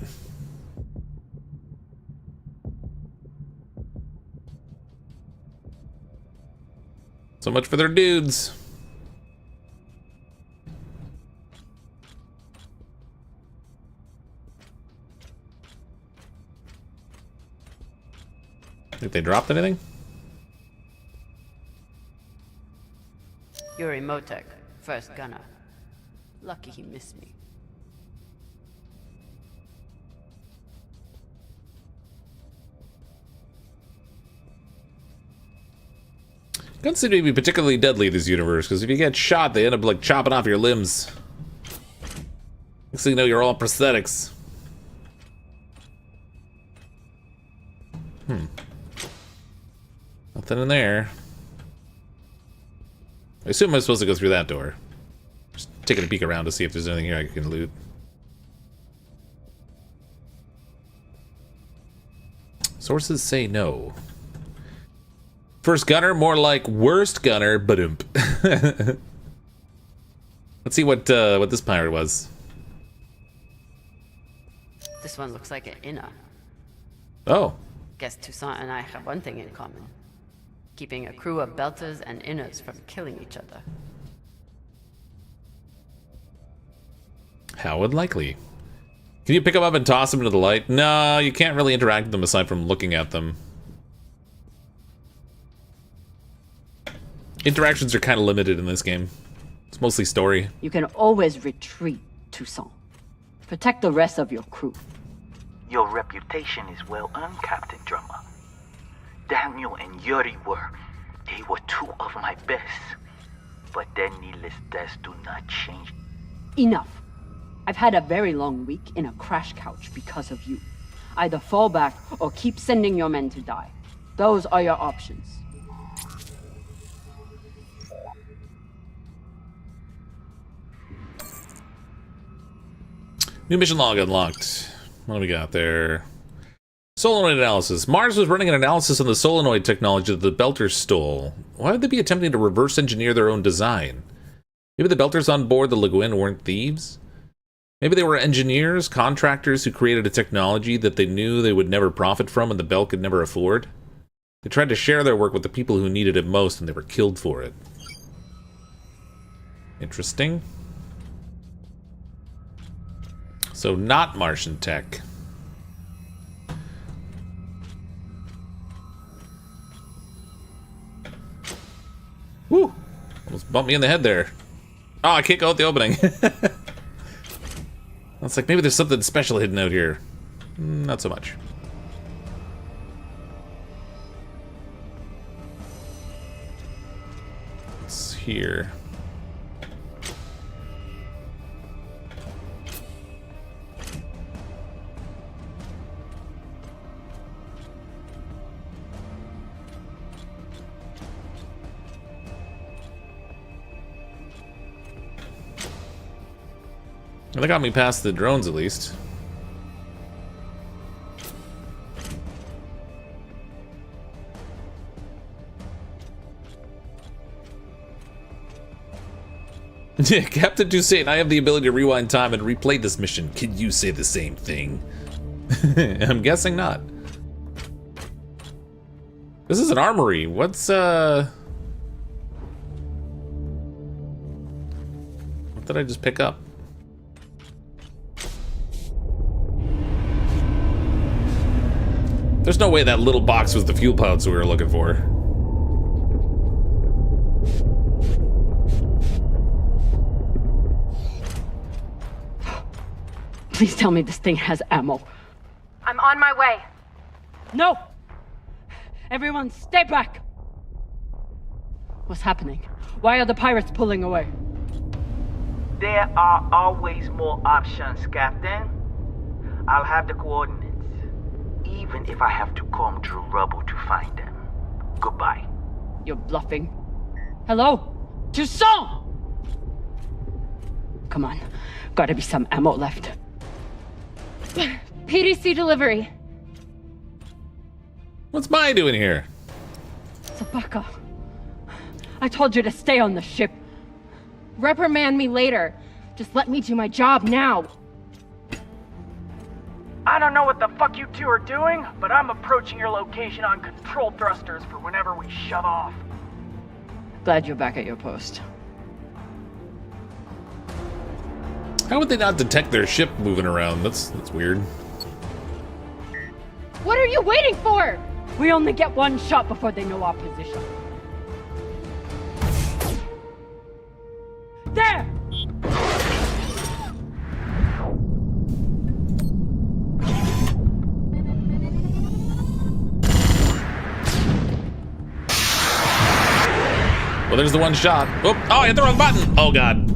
So much for their dudes. Think they dropped anything? Yuri Motek, first gunner. Lucky he missed me. Guns seem to be particularly deadly in this universe, because if you get shot, they end up like chopping off your limbs. Next thing you know, you're all prosthetics. Nothing in there. I assume I'm supposed to go through that door. Just taking a peek around to see if there's anything here I can loot. Sources say no. First gunner, more like worst gunner, badump. Let's see what this pirate was. This one looks like an inner. Oh. Guess Toussaint and I have one thing in common. Keeping a crew of belters and inners from killing each other. How unlikely. Can you pick them up and toss them into the light? No, you can't really interact with them aside from looking at them. Interactions are kind of limited in this game. It's mostly story. You can always retreat, Toussaint. Protect the rest of your crew. Your reputation is well earned, Captain Drummer. Daniel and Yuri they were two of my best. But their needless deaths do not change. Enough. I've had a very long week in a crash couch because of you. Either fall back or keep sending your men to die. Those are your options. New mission log unlocked. What do we got there? Solenoid analysis. Mars was running an analysis on the solenoid technology that the Belters stole. Why would they be attempting to reverse engineer their own design? Maybe the Belters on board the Lagoon weren't thieves? Maybe they were engineers, contractors who created a technology that they knew they would never profit from and the Belt could never afford? They tried to share their work with the people who needed it most and they were killed for it. Interesting. So not Martian tech. Woo! Almost bumped me in the head there. Oh, I can't go out the opening. It's like maybe there's something special hidden out here. Not so much. It's here. Well, they got me past the drones at least. Captain Toussaint, I have the ability to rewind time and replay this mission. Can you say the same thing? I'm guessing not. This is an armory. What's, what did I just pick up? There's no way that little box was the fuel pods we were looking for. Please tell me this thing has ammo. I'm on my way. No! Everyone, stay back! What's happening? Why are the pirates pulling away? There are always more options, Captain. I'll have the coordinates, even if I have to comb through rubble to find them. Goodbye. You're bluffing. Hello? Toussaint! Come on. Gotta be some ammo left. PDC delivery. What's Mai doing here? Sabaka. I told you to stay on the ship. Reprimand me later. Just let me do my job now. I don't know what the fuck you two are doing, but I'm approaching your location on control thrusters for whenever we shove off. Glad you're back at your post. How would they not detect their ship moving around? That's weird. What are you waiting for? We only get one shot before they know our position. There! Well, there's the one shot. Oh, I hit the wrong button. Oh, God.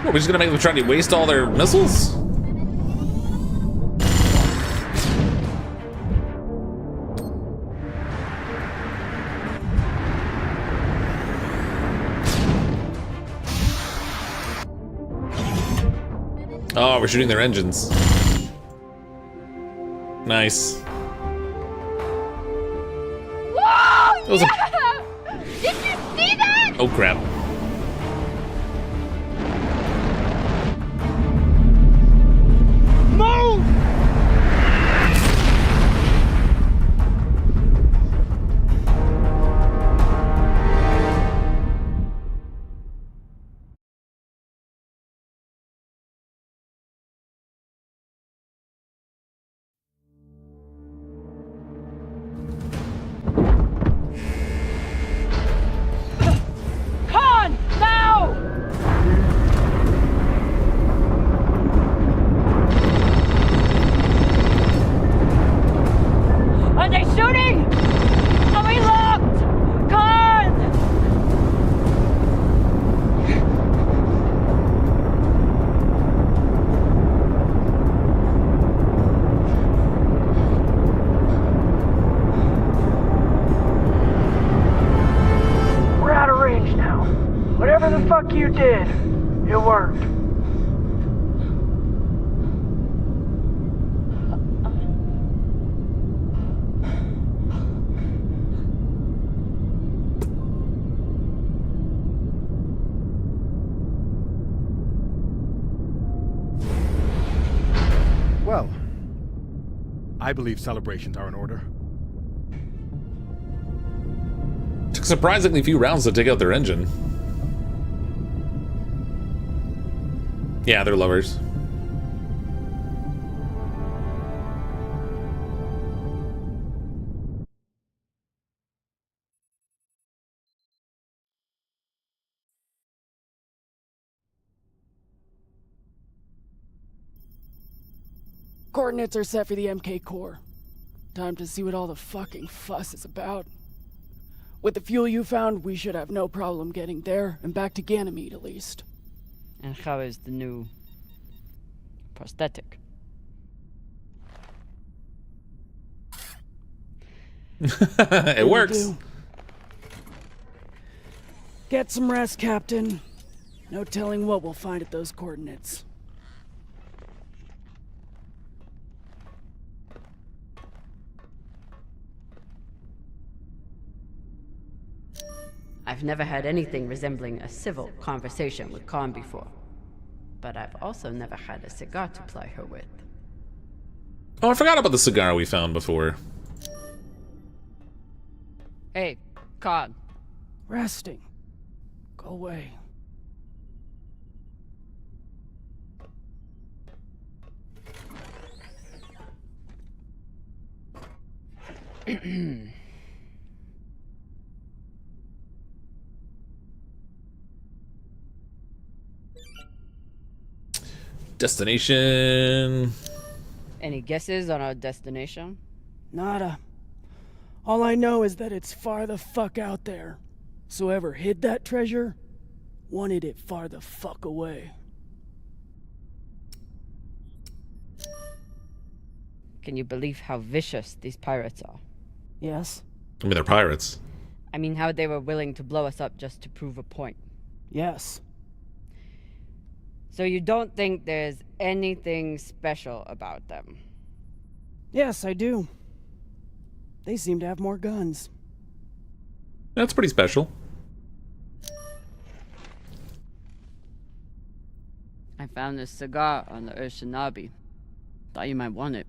What, we're just gonna make them try to waste all their missiles? Oh, we're shooting their engines. Nice. Whoa! That was Yeah! Did you see that? Oh, crap. Move! Con! Now! Are they shooting? Are we locked? Con! We're out of range now. Whatever the fuck you did, it worked. Well, I believe celebrations are in order. Took surprisingly few rounds to take out their engine. Yeah, they're lovers. Coordinates are set for the MK core. Time to see what all the fucking fuss is about. With the fuel you found, we should have no problem getting there and back to Ganymede at least. And how is the new prosthetic? It works. Get some rest, Captain. No telling what we'll find at those coordinates. I've never had anything resembling a civil conversation with Khan before. But I've also never had a cigar to ply her with. Oh, I forgot about the cigar we found before. Hey, Khan. Resting. Go away. Destination. Any guesses on our destination? Nada. All I know is that it's far the fuck out there. So whoever hid that treasure wanted it far the fuck away. Can you believe how vicious these pirates are? Yes? I mean, they're pirates. I mean, how they were willing to blow us up just to prove a point. Yes. So you don't think there's anything special about them? Yes, I do. They seem to have more guns. That's pretty special. I found this cigar on the Urshanabi. Thought you might want it.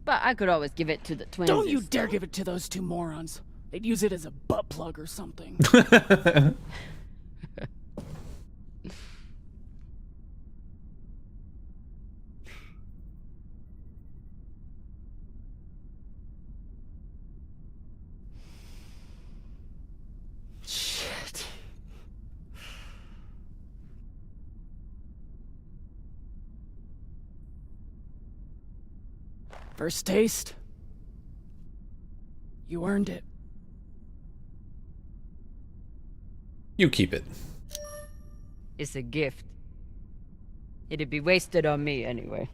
But I could always give it to the twins. Don't you dare give it to those two morons. They'd use it as a butt plug or something. Shit. First taste? You earned it. You keep it. It's a gift. It'd be wasted on me anyway.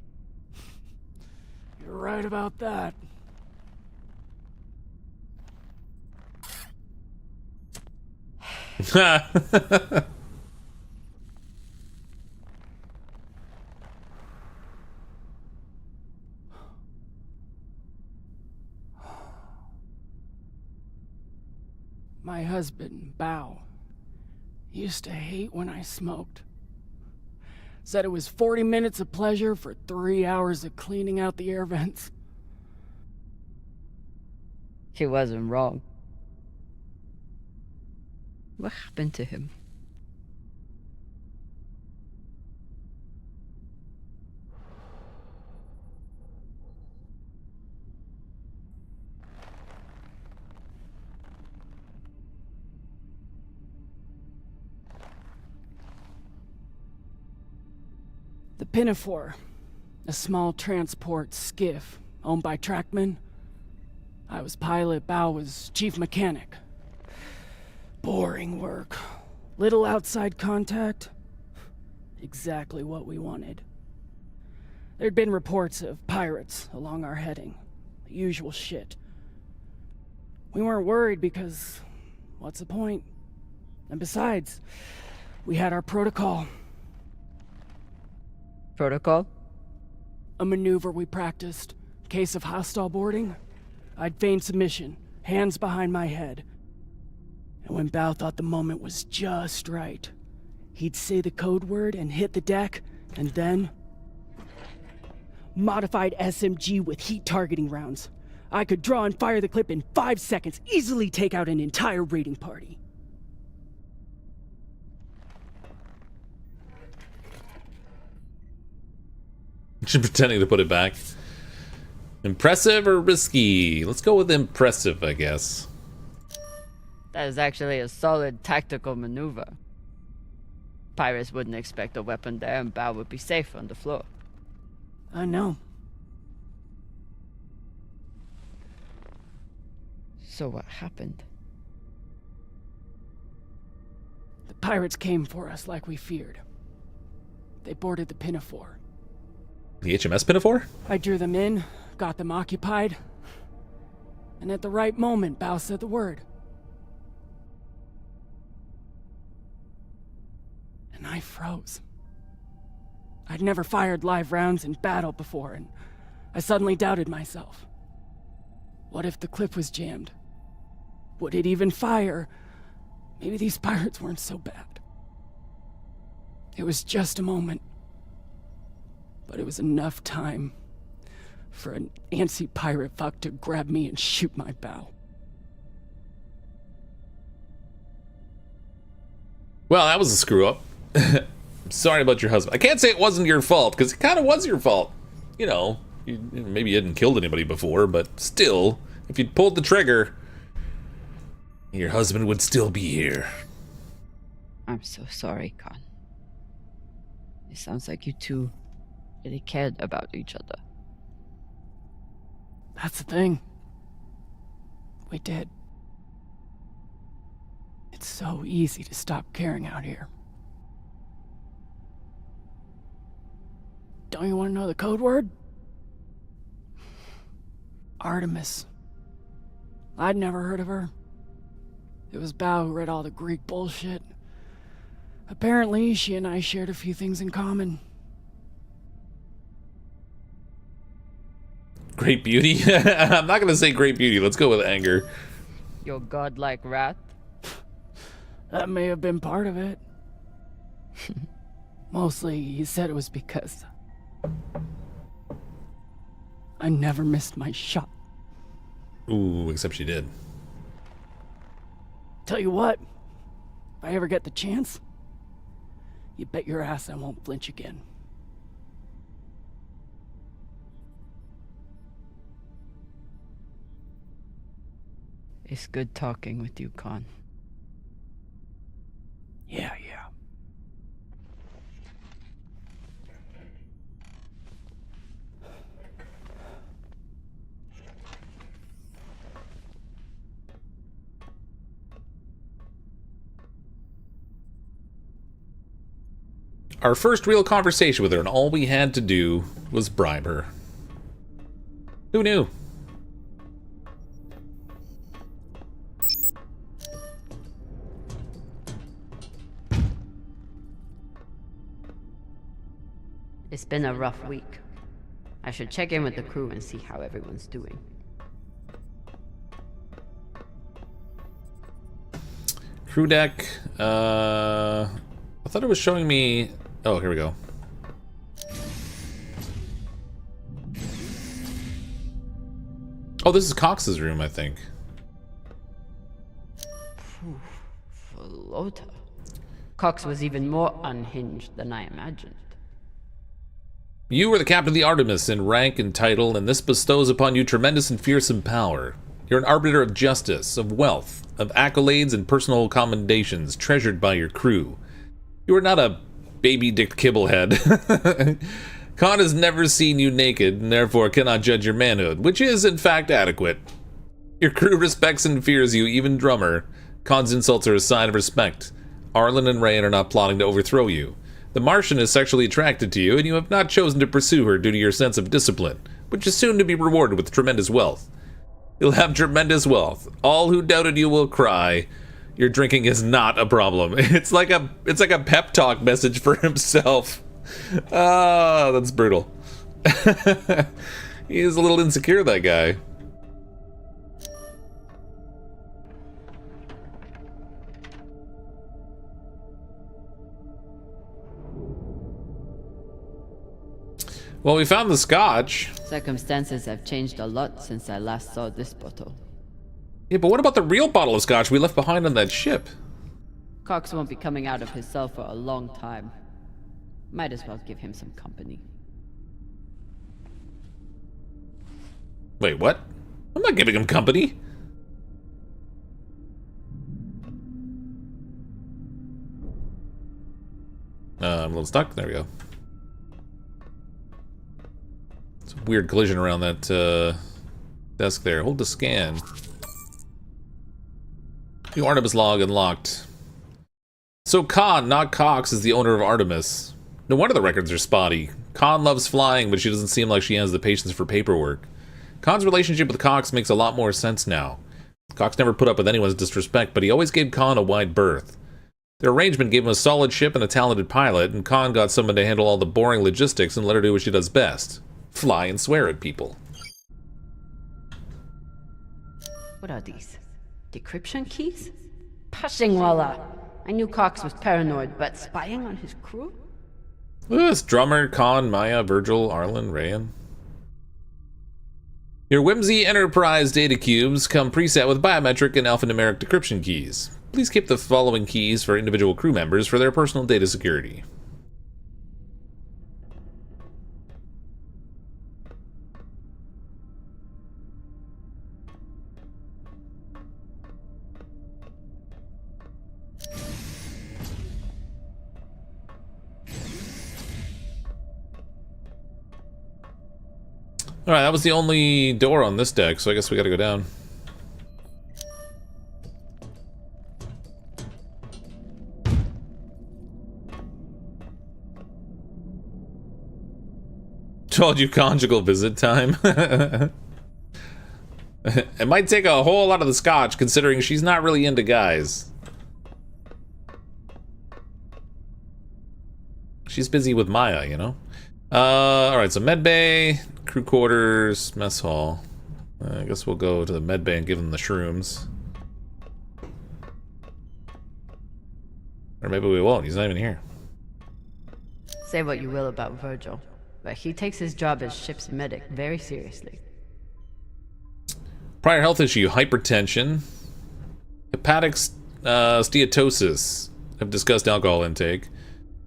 You're right about that. My husband, Bao, used to hate when I smoked. Said it was 40 minutes of pleasure for 3 hours of cleaning out the air vents. He wasn't wrong. What happened to him? The Pinafore, a small transport skiff owned by Trackman. I was pilot, Bao was chief mechanic. Boring work. Little outside contact. Exactly what we wanted. There'd been reports of pirates along our heading. The usual shit. We weren't worried because, what's the point? And besides, we had our protocol. Protocol? A maneuver we practiced. Case of hostile boarding, I'd feign submission, hands behind my head. And when Bao thought the moment was just right, he'd say the code word and hit the deck, and then... Modified SMG with heat targeting rounds. I could draw and fire the clip in 5 seconds, easily take out an entire raiding party. She's pretending to put it back. Impressive or risky? Let's go with impressive, I guess. That is actually a solid tactical maneuver. Pirates wouldn't expect a weapon there, and Bao would be safe on the floor. I know. So what happened? The pirates came for us like we feared. They boarded the Pinafore. The HMS Pinafore? I drew them in, got them occupied, and at the right moment, Bao said the word. And I froze. I'd never fired live rounds in battle before, and I suddenly doubted myself. What if the clip was jammed? Would it even fire? maybe these pirates weren't so bad. It was just a moment. But it was enough time for an antsy pirate fuck to grab me and shoot my bow. Well, that was a screw up. Sorry about your husband. I can't say it wasn't your fault, because it kind of was your fault. You know, maybe you hadn't killed anybody before, but still, if you'd pulled the trigger, your husband would still be here. I'm so sorry, Con. It sounds like you two really cared about each other. That's the thing. We did. It's so easy to stop caring out here. Don't you want to know the code word? Artemis. I'd never heard of her. It was Bao who read all the Greek bullshit. Apparently, she and I shared a few things in common. Great beauty? I'm not going to say great beauty. Let's go with anger. Your godlike wrath? That may have been part of it. Mostly, he said it was because I never missed my shot. Ooh, except she did. Tell you what, if I ever get the chance, you bet your ass I won't flinch again. It's good talking with you, Con. Yeah. Our first real conversation with her, and all we had to do was bribe her. Who knew? It's been a rough week. I should check in with the crew and see how everyone's doing. Crew deck. I thought it was showing me... Oh, here we go. Oh, this is Cox's room, I think. Flota. Cox was even more unhinged than I imagined. You are the captain of the Artemis in rank and title, and this bestows upon you tremendous and fearsome power. You're an arbiter of justice, of wealth, of accolades and personal commendations treasured by your crew. You are not a baby-dicked kibblehead. Khan has never seen you naked, and therefore cannot judge your manhood, which is, in fact, adequate. Your crew respects and fears you, even Drummer. Khan's insults are a sign of respect. Arlen and Rayan are not plotting to overthrow you. The Martian is sexually attracted to you, and you have not chosen to pursue her due to your sense of discipline, which is soon to be rewarded with tremendous wealth. You'll have tremendous wealth. All who doubted you will cry. Your drinking is not a problem. It's like a pep talk message for himself. Ah, that's brutal. He is a little insecure, that guy. Well, we found the scotch. Circumstances have changed a lot since I last saw this bottle. Yeah, but what about the real bottle of scotch we left behind on that ship? Cox won't be coming out of his cell for a long time. Might as well give him some company. Wait, what? I'm not giving him company. I'm a little stuck. There we go. It's a weird collision around that desk there. Hold the scan. New Artemis log unlocked. So Khan, not Cox, is the owner of Artemis. No wonder the records are spotty. Khan loves flying, but she doesn't seem like she has the patience for paperwork. Khan's relationship with Cox makes a lot more sense now. Cox never put up with anyone's disrespect, but he always gave Khan a wide berth. Their arrangement gave him a solid ship and a talented pilot, and Khan got someone to handle all the boring logistics and let her do what she does best. Fly and swear at people. What are these? Decryption keys? Pushingwalla. I knew Cox was paranoid, but spying on his crew? This Drummer, Khan, Maya, Virgil, Arlen, Rayan. Your Whimsy Enterprise data cubes come preset with biometric and alphanumeric decryption keys. Please keep the following keys for individual crew members for their personal data security. Alright, that was the only door on this deck, so I guess we gotta go down. Told you conjugal visit time. It might take a whole lot of the scotch, considering she's not really into guys. She's busy with Maya, you know? Alright, so medbay, crew quarters, mess hall. I guess we'll go to the medbay and give them the shrooms. Or maybe we won't, he's not even here. Say what you will about Virgil, but he takes his job as ship's medic very seriously. Prior health issue, hypertension, hepatic steatosis. I've discussed alcohol intake.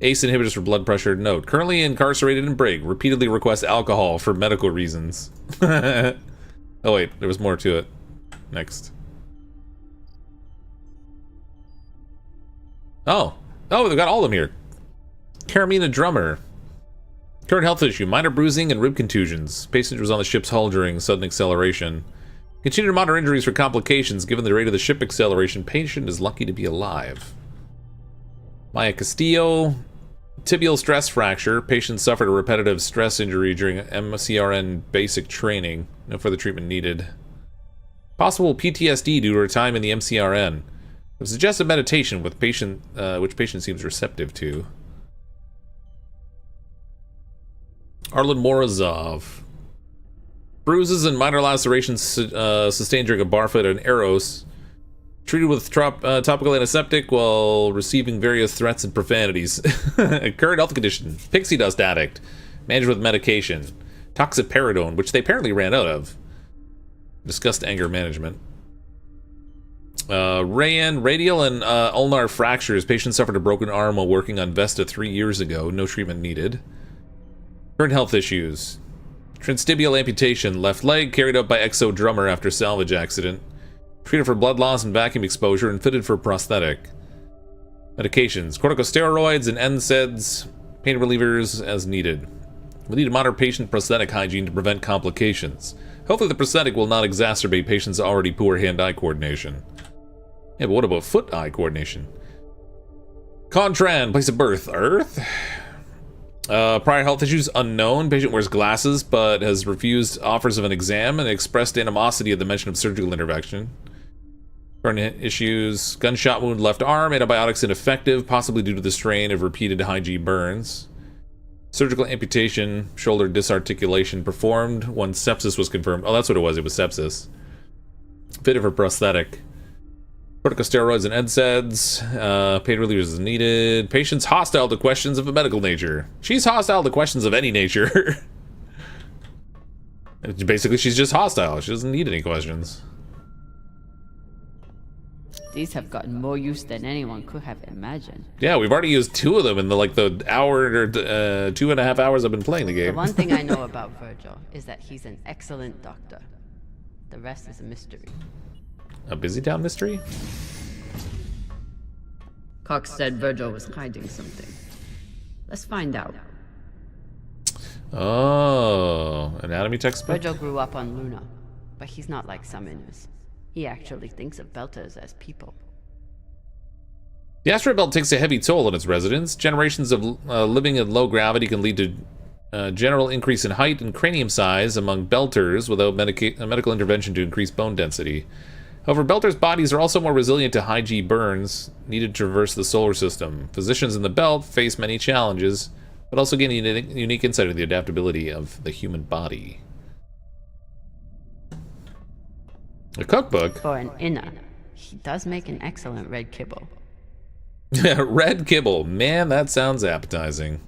ACE inhibitors for blood pressure. Note, currently incarcerated in Brig. Repeatedly requests alcohol for medical reasons. Oh wait, there was more to it. Next. Oh, they've got all of them here. Carmina Drummer. Current health issue, minor bruising and rib contusions. Patient was on the ship's hull during sudden acceleration. Continue to monitor injuries for complications. Given the rate of the ship acceleration, patient is lucky to be alive. Maya Castillo. Tibial stress fracture. Patient suffered a repetitive stress injury during MCRN basic training. No further treatment needed. Possible PTSD due to her time in the MCRN. It suggested meditation with patient, which patient seems receptive to. Arlen Morozov. Bruises and minor lacerations sustained during a bar fight at Eros. Treated with topical antiseptic while receiving various threats and profanities. Current health condition. Pixie dust addict. Managed with medication. Toxiperidone, which they apparently ran out of. Discussed anger management. Rayan, radial and ulnar fractures. Patient suffered a broken arm while working on Vesta 3 years ago. No treatment needed. Current health issues. Transtibial amputation. Left leg carried out by Exo Drummer after salvage accident. Treated for blood loss and vacuum exposure and fitted for prosthetic. Medications. Corticosteroids and NSAIDs. Pain relievers as needed. We need to monitor patient prosthetic hygiene to prevent complications. Hopefully the prosthetic will not exacerbate patient's already poor hand-eye coordination. Yeah, but what about foot-eye coordination? Contran, place of birth, Earth. Prior health issues unknown. Patient wears glasses but has refused offers of an exam and expressed animosity at the mention of surgical intervention. Current issues, gunshot wound left arm, antibiotics ineffective, possibly due to the strain of repeated high G burns. Surgical amputation, shoulder disarticulation performed once sepsis was confirmed. Oh, that's what it was sepsis. Fitted for prosthetic. Corticosteroids and NSAIDs. Pain relievers is needed. Patient's hostile to questions of a medical nature. She's hostile to questions of any nature. Basically, she's just hostile. She doesn't need any questions. These have gotten more use than anyone could have imagined. Yeah, we've already used 2 of them in the hour or 2.5 hours I've been playing the game. The one thing I know about Virgil is that he's an excellent doctor. The rest is a mystery. A Busy Town mystery? Cox said Virgil was hiding something. Let's find out. Oh, anatomy textbook? Virgil grew up on Luna, but he's not like some Inners. He actually thinks of Belters as people. The asteroid belt takes a heavy toll on its residents. Generations of living in low gravity can lead to general increase in height and cranium size among Belters without medical intervention to increase bone density. However, Belters' bodies are also more resilient to high G burns needed to traverse the solar system. Physicians in the belt face many challenges, but also gain a unique insight into the adaptability of the human body. A cookbook? For an Inner, He does make an excellent red kibble. Red kibble. Man, that sounds appetizing.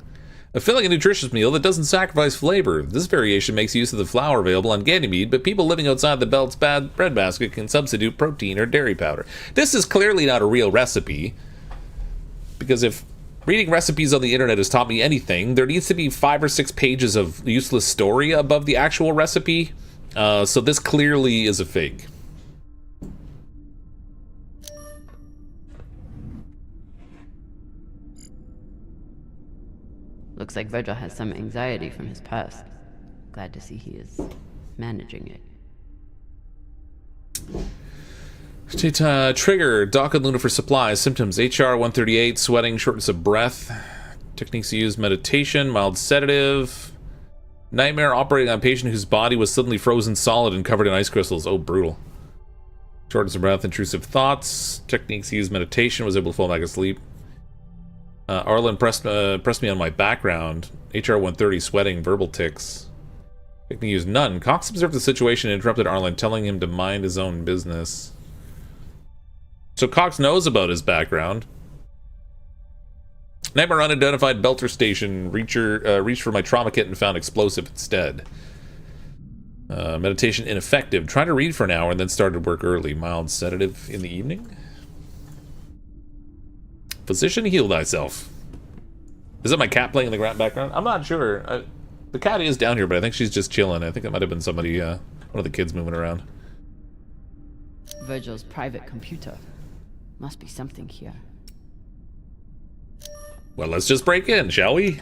A filling and nutritious meal that doesn't sacrifice flavor. This variation makes use of the flour available on Ganymede, but people living outside the belt's bad breadbasket can substitute protein or dairy powder. This is clearly not a real recipe, because if reading recipes on the internet has taught me anything, there needs to be 5 or 6 pages of useless story above the actual recipe. So this clearly is a fake. Looks like Virgil has some anxiety from his past. Glad to see he is managing it. Trigger, Doc and Luna for supplies. Symptoms, HR 138, sweating, shortness of breath. Techniques to use, meditation, mild sedative. Nightmare operating on a patient whose body was suddenly frozen solid and covered in ice crystals. Oh, brutal. Shortness of breath, intrusive thoughts. Techniques to use, meditation, was able to fall back asleep. Arlen pressed me on my background. HR 130, sweating, verbal tics. I can use none. Cox observed the situation and interrupted Arlen, telling him to mind his own business. So Cox knows about his background. Nightmare unidentified Belter station. Reached for my trauma kit and found explosive instead. Meditation ineffective. Tried to read for an hour and then started work early. Mild sedative in the evening. Physician, heal thyself. Is that my cat playing in the background? I'm not sure. The cat is down here, but I think she's just chilling. I think it might have been somebody, one of the kids moving around. Virgil's private computer. Must be something here. Well, let's just break in, shall we?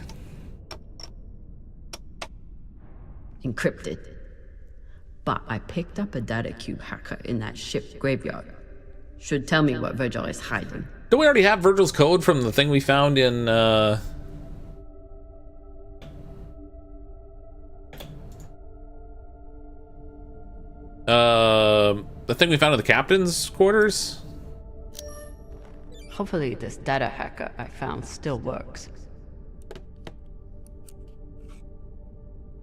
Encrypted. But I picked up a data cube hacker in that ship graveyard. Should tell me what Virgil is hiding. Don't we already have Virgil's code from the thing we found in, the thing we found in the captain's quarters? Hopefully this data hacker I found still works.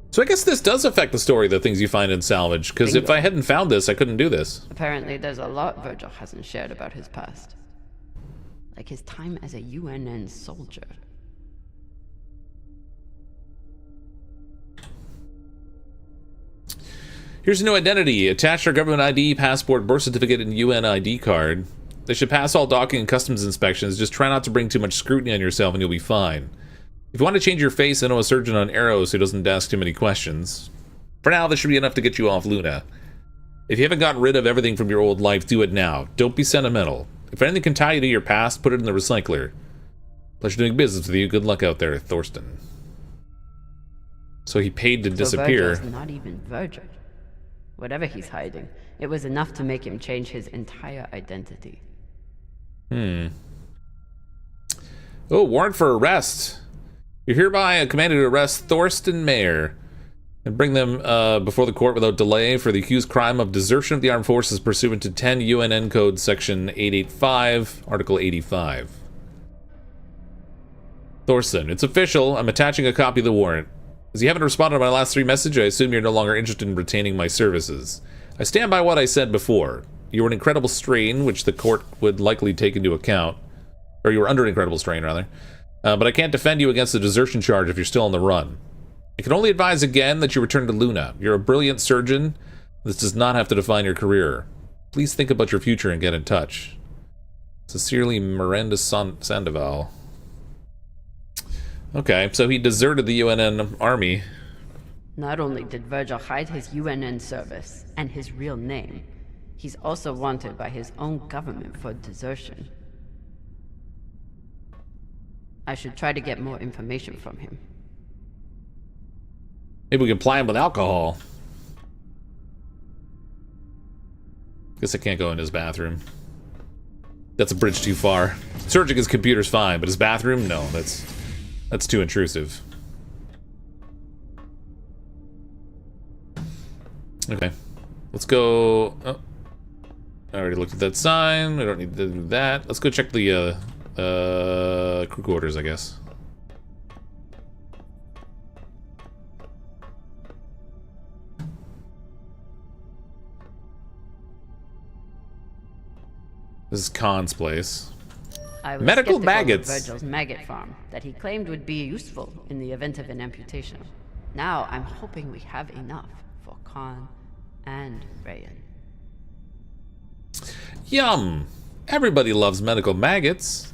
So I guess this does affect the story, the things you find in Salvage, because if I hadn't found this, I couldn't do this. Apparently there's a lot Virgil hasn't shared about his past. Like his time as a UNN soldier. Here's a new identity. Attach our government ID, passport, birth certificate, and UN ID card. They should pass all docking and customs inspections. Just try not to bring too much scrutiny on yourself and you'll be fine. If you want to change your face, I know a surgeon on Arrows who doesn't ask too many questions. For now, this should be enough to get you off Luna. If you haven't gotten rid of everything from your old life, do it now. Don't be sentimental. If anything can tie you to your past, put it in the recycler. Pleasure doing business with you. Good luck out there, Thorsten. So he paid to disappear. Virgil's not even Virgil. Whatever he's hiding, it was enough to make him change his entire identity. Oh, warrant for arrest. You're hereby commanded to arrest Thorsten Mayer and bring them before the court without delay for the accused crime of desertion of the armed forces pursuant to 10 UNN Code Section 885, Article 85. Thorsten, it's official. I'm attaching a copy of the warrant. As you haven't responded to my last 3 messages, I assume you're no longer interested in retaining my services. I stand by what I said before. You were an incredible strain, which the court would likely take into account. Or you were under incredible strain, rather. But I can't defend you against the desertion charge if you're still on the run. I can only advise again that you return to Luna. You're a brilliant surgeon. This does not have to define your career. Please think about your future and get in touch. Sincerely, Miranda Sandoval. Okay, so he deserted the UNN army. Not only did Virgil hide his UNN service and his real name, he's also wanted by his own government for desertion. I should try to get more information from him. Maybe we can ply him with alcohol. Guess I can't go in his bathroom. That's a bridge too far. Searching his computer's fine, but his bathroom? No, that's too intrusive. Okay. Let's go... Oh. I already looked at that sign. We don't need to do that. Let's go check the, crew quarters, I guess. This is Khan's place. I was Medical skeptical of maggots. Virgil's maggot farm that he claimed would be useful in the event of an amputation. Now I'm hoping we have enough for Khan and Rayan. Yum! Everybody loves medical maggots.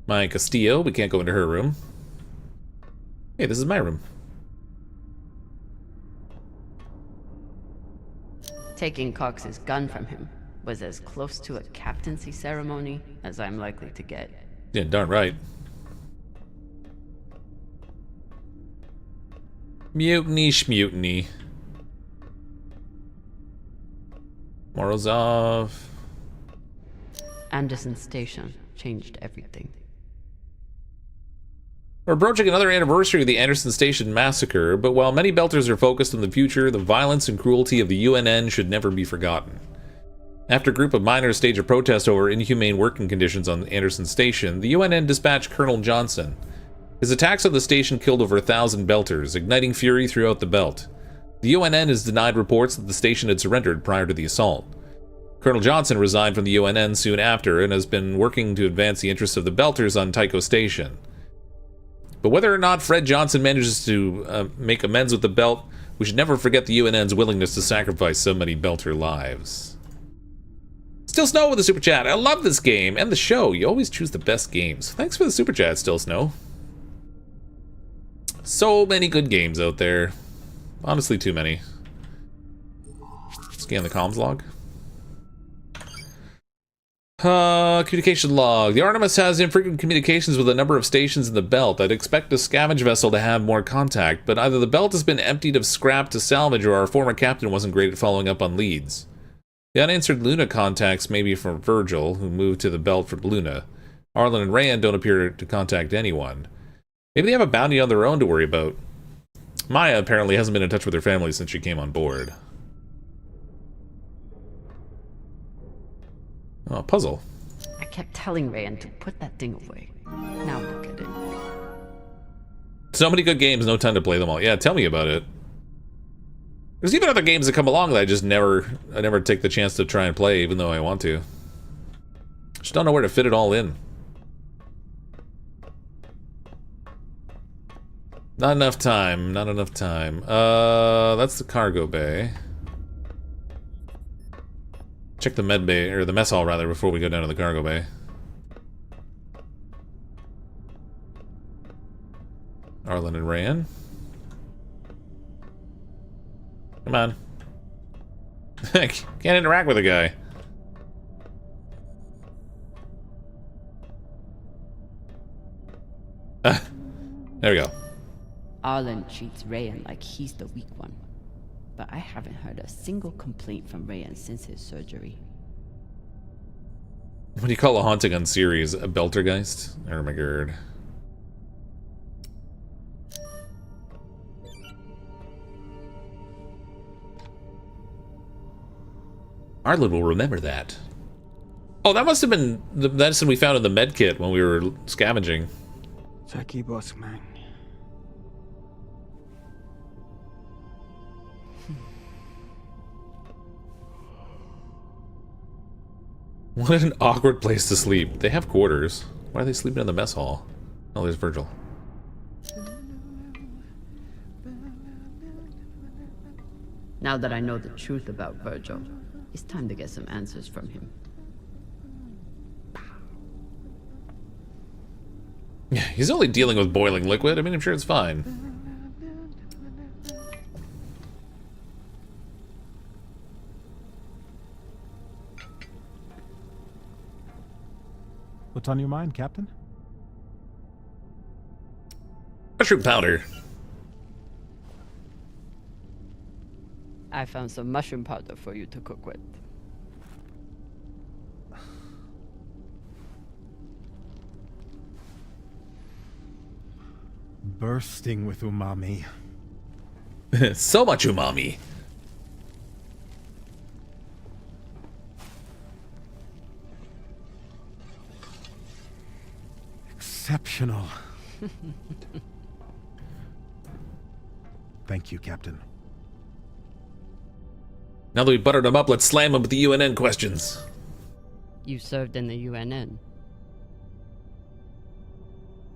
My Castillo, we can't go into her room. Hey, this is my room. Taking Cox's gun from him was as close to a captaincy ceremony as I'm likely to get. Yeah, darn right. Mutiny schmutiny. Morozov. Anderson Station changed everything. We're approaching another anniversary of the Anderson Station massacre, but while many Belters are focused on the future, the violence and cruelty of the UNN should never be forgotten. After a group of miners staged a protest over inhumane working conditions on Anderson Station, the UNN dispatched Colonel Johnson. His attacks on the station killed over 1,000 Belters, igniting fury throughout the Belt. The UNN has denied reports that the station had surrendered prior to the assault. Colonel Johnson resigned from the UNN soon after and has been working to advance the interests of the Belters on Tycho Station. But whether or not Fred Johnson manages to make amends with the Belt, we should never forget the UNN's willingness to sacrifice so many Belter lives. Still Snow with the Super Chat. I love this game and the show. You always choose the best games. Thanks for the Super Chat, Still Snow. So many good games out there. Honestly, too many. Scan the comms log. Communication log. The Artemis has infrequent communications with a number of stations in the Belt. I'd expect a scavenge vessel to have more contact, but either the Belt has been emptied of scrap to salvage or our former captain wasn't great at following up on leads. The unanswered Luna contacts may be from Virgil, who moved to the Belt from Luna. Arlen and Rayan don't appear to contact anyone. Maybe they have a bounty on their own to worry about. Maya apparently hasn't been in touch with her family since she came on board. Oh, puzzle. I kept telling Rayan to put that thing away. Now look at it. So many good games, no time to play them all. Yeah, tell me about it. There's even other games that come along that I never take the chance to try and play, even though I want to. Just don't know where to fit it all in. Not enough time, not enough time. That's the cargo bay. Check the med bay, or the mess hall rather, before we go down to the cargo bay. Arlen and Rayan. Come on. Can't interact with a guy. There we go. Arlen treats Rayan like he's the weak one. But I haven't heard a single complaint from Rayan since his surgery. What do you call a haunting on series? A Beltergeist? Oh my god. Arlen will remember that. Oh, that must have been the medicine we found in the med kit when we were scavenging. Jackie boss man. What an awkward place to sleep. They have quarters. Why are they sleeping in the mess hall? Oh, there's Virgil. Now that I know the truth about Virgil, it's time to get some answers from him. Yeah, he's only dealing with boiling liquid. I mean, I'm sure it's fine. What's on your mind, Captain? Mushroom powder. I found some mushroom powder for you to cook with. Bursting with umami. So much umami. Exceptional. Thank you, Captain. Now that we buttered him up, let's slam him with the UNN questions. You served in the UNN.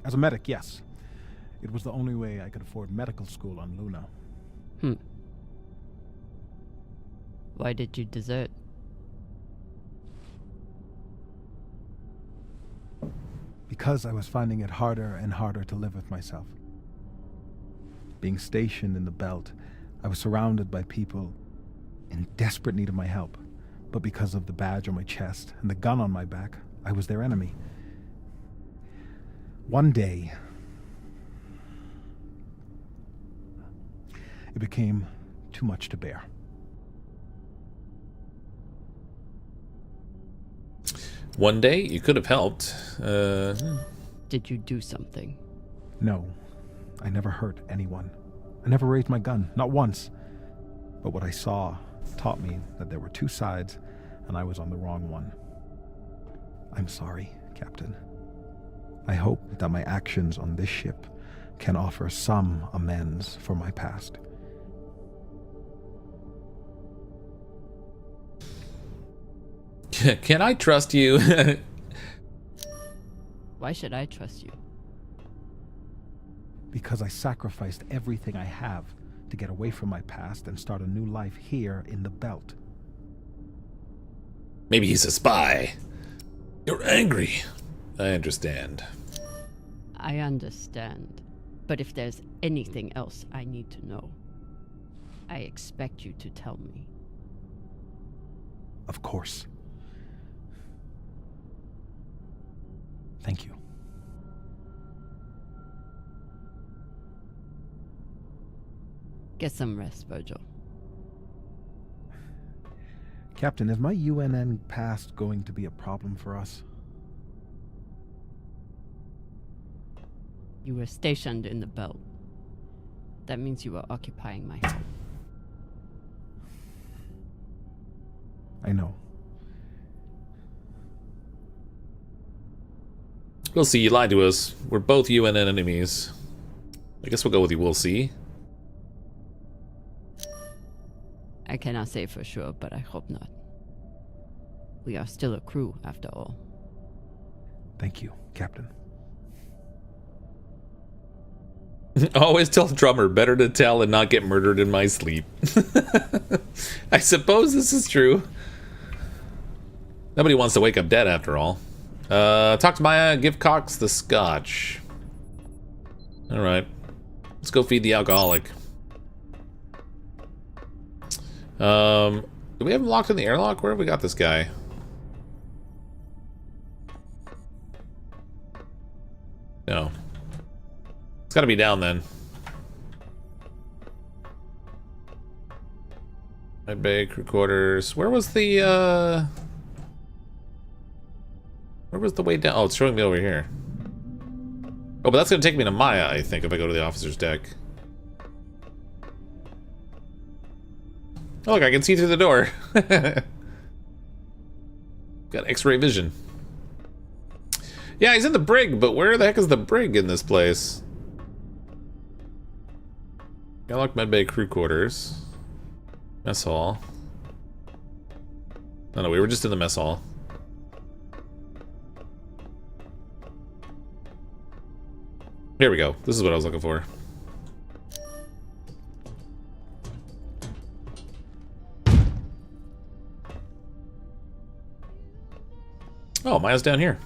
As a medic, yes. It was the only way I could afford medical school on Luna. Why did you desert? Because I was finding it harder and harder to live with myself. Being stationed in the belt, I was surrounded by people in desperate need of my help. But because of the badge on my chest and the gun on my back, I was their enemy. One day, it became too much to bear. One day, you could have helped. Did you do something? No, I never hurt anyone. I never raised my gun, not once. But what I saw taught me that there were two sides, and I was on the wrong one. I'm sorry, Captain. I hope that my actions on this ship can offer some amends for my past. Can I trust you? Why should I trust you? Because I sacrificed everything I have to get away from my past and start a new life here in the belt. Maybe he's a spy. You're angry. I understand. I understand. But if there's anything else I need to know, I expect you to tell me. Of course. Thank you. Get some rest, Virgil. Captain, is my UNN past going to be a problem for us? You were stationed in the belt. That means you were occupying my home. I know. We'll see. You lied to us. We're both UNN enemies. I guess we'll go with you. We'll see. I cannot say for sure, but I hope not. We are still a crew, after all. Thank you, Captain. Always tell the drummer, better to tell and not get murdered in my sleep. I suppose this is true. Nobody wants to wake up dead, after all. Talk to Maya, give Cox the scotch. Alright. Let's go feed the alcoholic. Do we have him locked in the airlock? Where have we got this guy? No. It's gotta be down then. Med bay, crew quarters. Where was the, where was the way down? Oh, it's showing me over here. Oh, but that's gonna take me to Maya, I think, if I go to the officer's deck. Oh, look, I can see through the door. Got X-ray vision. Yeah, he's in the brig, but where the heck is the brig in this place? Airlock medbay crew quarters. Mess hall. Oh, no, we were just in the mess hall. Here we go. This is what I was looking for. Oh, Maya's down here.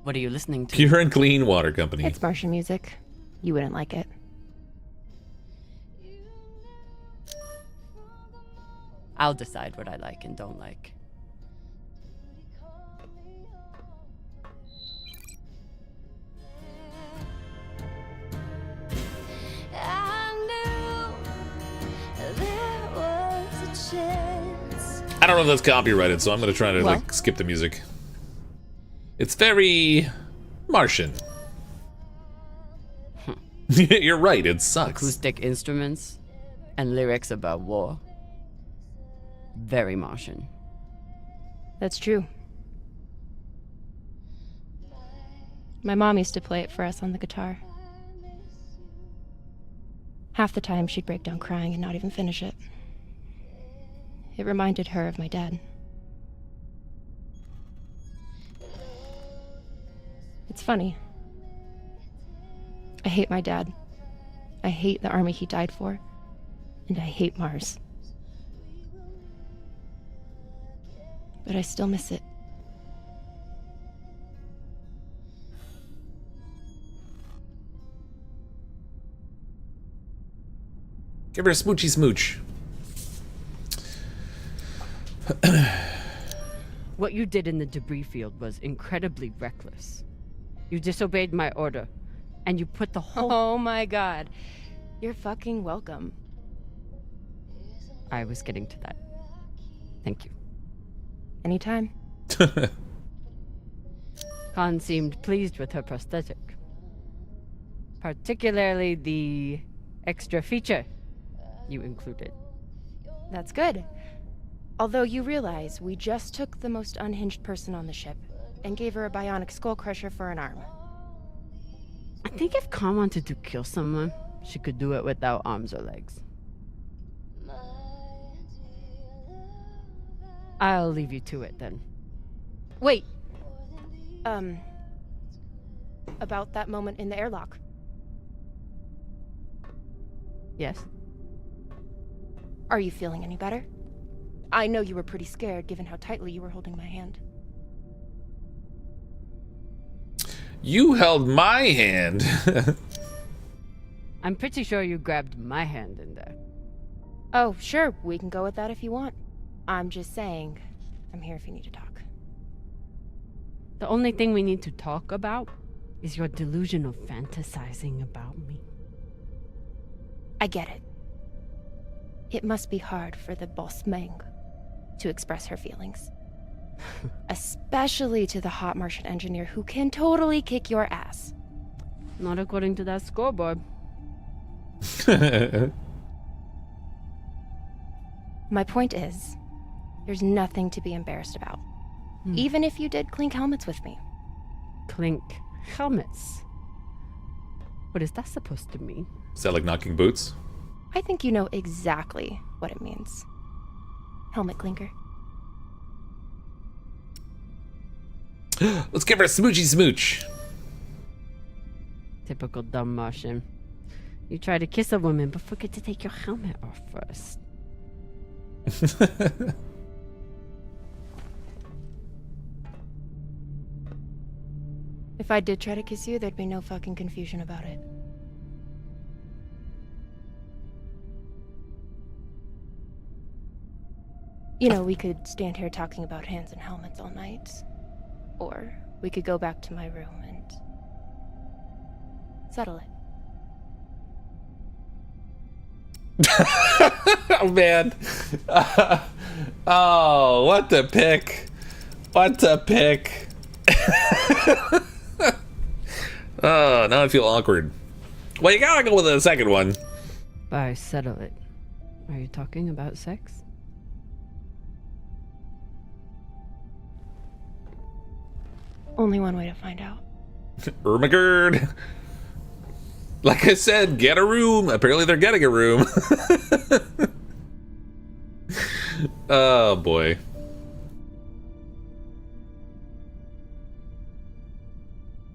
What are you listening to? Pure and Clean Water Company. It's Martian music. You wouldn't like it. I'll decide what I like and don't like. I don't know if that's copyrighted, so I'm gonna try to like skip the music. It's very Martian. You're right, it sucks. Acoustic instruments and lyrics about war. Very Martian. That's true. My mom used to play it for us on the guitar. Half the time, she'd break down crying and not even finish it. It reminded her of my dad. It's funny. I hate my dad. I hate the army he died for. And I hate Mars. But I still miss it. Give her a smoochy smooch. What you did in the debris field was incredibly reckless. You disobeyed my order, and you put the whole— Oh my god. You're fucking welcome. I was getting to that. Thank you. Anytime. Khan seemed pleased with her prosthetic. Particularly the extra feature you included. That's good. Although you realize we just took the most unhinged person on the ship and gave her a bionic skull crusher for an arm. I think if Khan wanted to kill someone, she could do it without arms or legs. I'll leave you to it then. Wait. About that moment in the airlock. Yes? Are you feeling any better? I know you were pretty scared given how tightly you were holding my hand. You held my hand. I'm pretty sure you grabbed my hand in there. Oh, sure, we can go with that if you want. I'm just saying, I'm here if you need to talk. The only thing we need to talk about is your delusional fantasizing about me. I get it. It must be hard for the boss Meng to express her feelings. Especially to the hot Martian engineer who can totally kick your ass. Not according to that scoreboard. My point is, there's nothing to be embarrassed about. Even if you did clink helmets with me. Clink helmets? What is that supposed to mean? Is that like knocking boots? I think you know exactly what it means. Helmet clinker. Let's give her a smoochy smooch. Typical dumb Martian. You try to kiss a woman, but forget to take your helmet off first. If I did try to kiss you, there'd be no fucking confusion about it. You know, we could stand here talking about hands and helmets all night. Or we could go back to my room and settle it. Oh, man. Oh, what the pick. What the pick. Oh, now I feel awkward. Well, you gotta go with the second one. By settle it, are you talking about sex? Only one way to find out. Ermagerd. Like I said, get a room. Apparently they're getting a room. Oh, boy.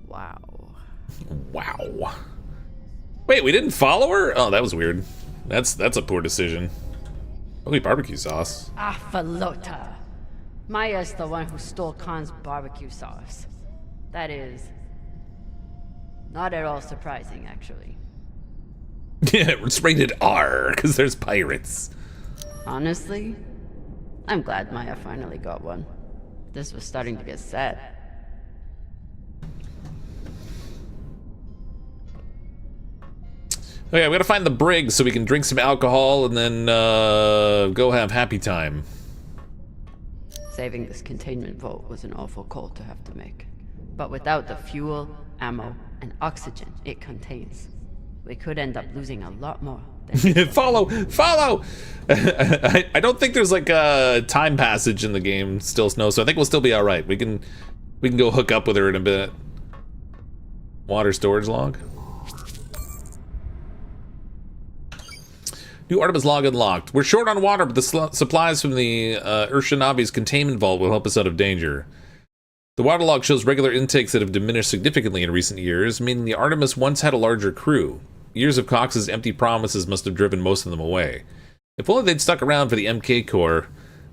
Wow. Wow. Wait, we didn't follow her? Oh, that was weird. That's a poor decision. Only barbecue sauce. Afalota. Maya's the one who stole Khan's barbecue sauce. That is not at all surprising, actually. Yeah, it's rated R, because there's pirates. Honestly, I'm glad Maya finally got one. This was starting to get sad. Okay, we gotta find the brig so we can drink some alcohol and then go have happy time. Saving this containment vault was an awful call to have to make. But without the fuel, ammo, and oxygen it contains, we could end up losing a lot more. Follow! I don't think there's like a time passage in the game still, Snow, so I think we'll still be alright. We can go hook up with her in a bit. Water storage log. New Artemis log unlocked. We're short on water, but the supplies from the Urshanabi's containment vault will help us out of danger. The water log shows regular intakes that have diminished significantly in recent years, meaning the Artemis once had a larger crew. Years of Cox's empty promises must have driven most of them away. If only they'd stuck around for the MK core,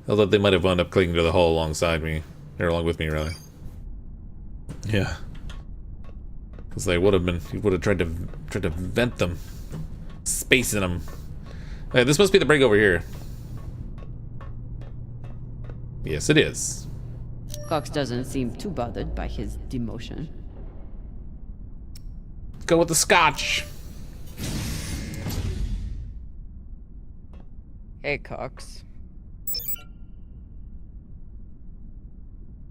although they might have wound up clinging to the hull alongside me. Or along with me, rather. Yeah. Because they would have been, he would have tried to vent them. Spacing them. Hey, this must be the brig over here. Yes, it is. Cox doesn't seem too bothered by his demotion. Let's go with the scotch. Hey, Cox.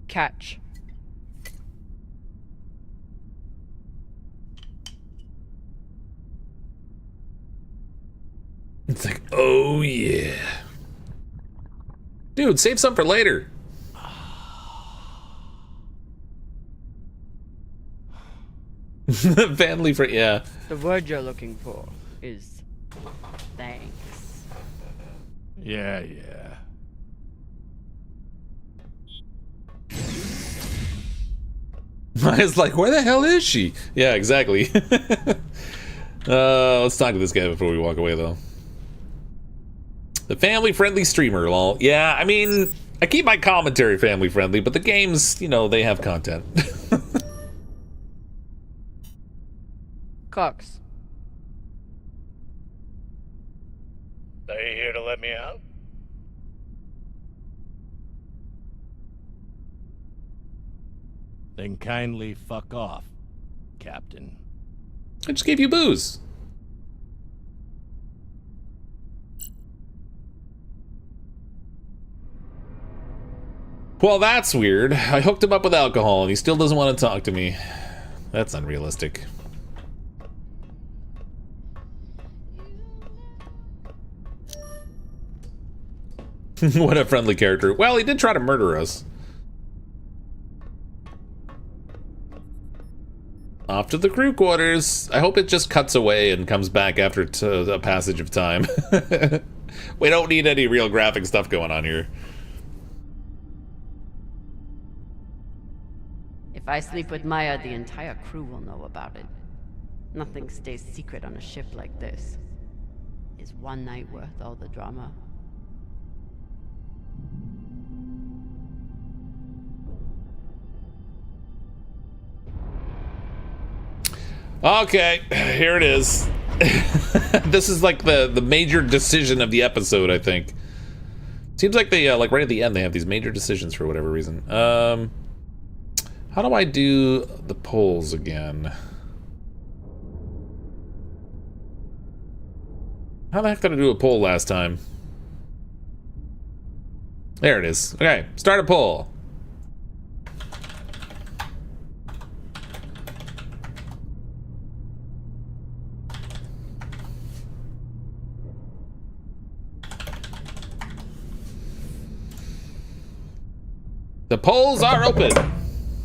Catch. It's like, oh yeah. Dude, save some for later. Family for, yeah. The word you're looking for is thanks. Yeah. Maya's like, where the hell is she? Yeah, exactly. Let's talk to this guy before we walk away, though. The family-friendly streamer, lol. Yeah, I mean, I keep my commentary family-friendly, but the games, you know, they have content. Cox. Are you here to let me out? Then kindly fuck off, Captain. I just gave you booze. Well, that's weird. I hooked him up with alcohol and he still doesn't want to talk to me. That's unrealistic. What a friendly character. Well, he did try to murder us. Off to the crew quarters. I hope it just cuts away and comes back after a passage of time. We don't need any real graphic stuff going on here. If I sleep with Maya, the entire crew will know about it. Nothing stays secret on a ship like this. Is one night worth all the drama? Okay, here it is. This is like the major decision of the episode, I think. Seems like they like right at the end they have these major decisions for whatever reason. How do I do the polls again? How the heck did I do a poll last time? There it is. Okay, start a poll. The polls are open.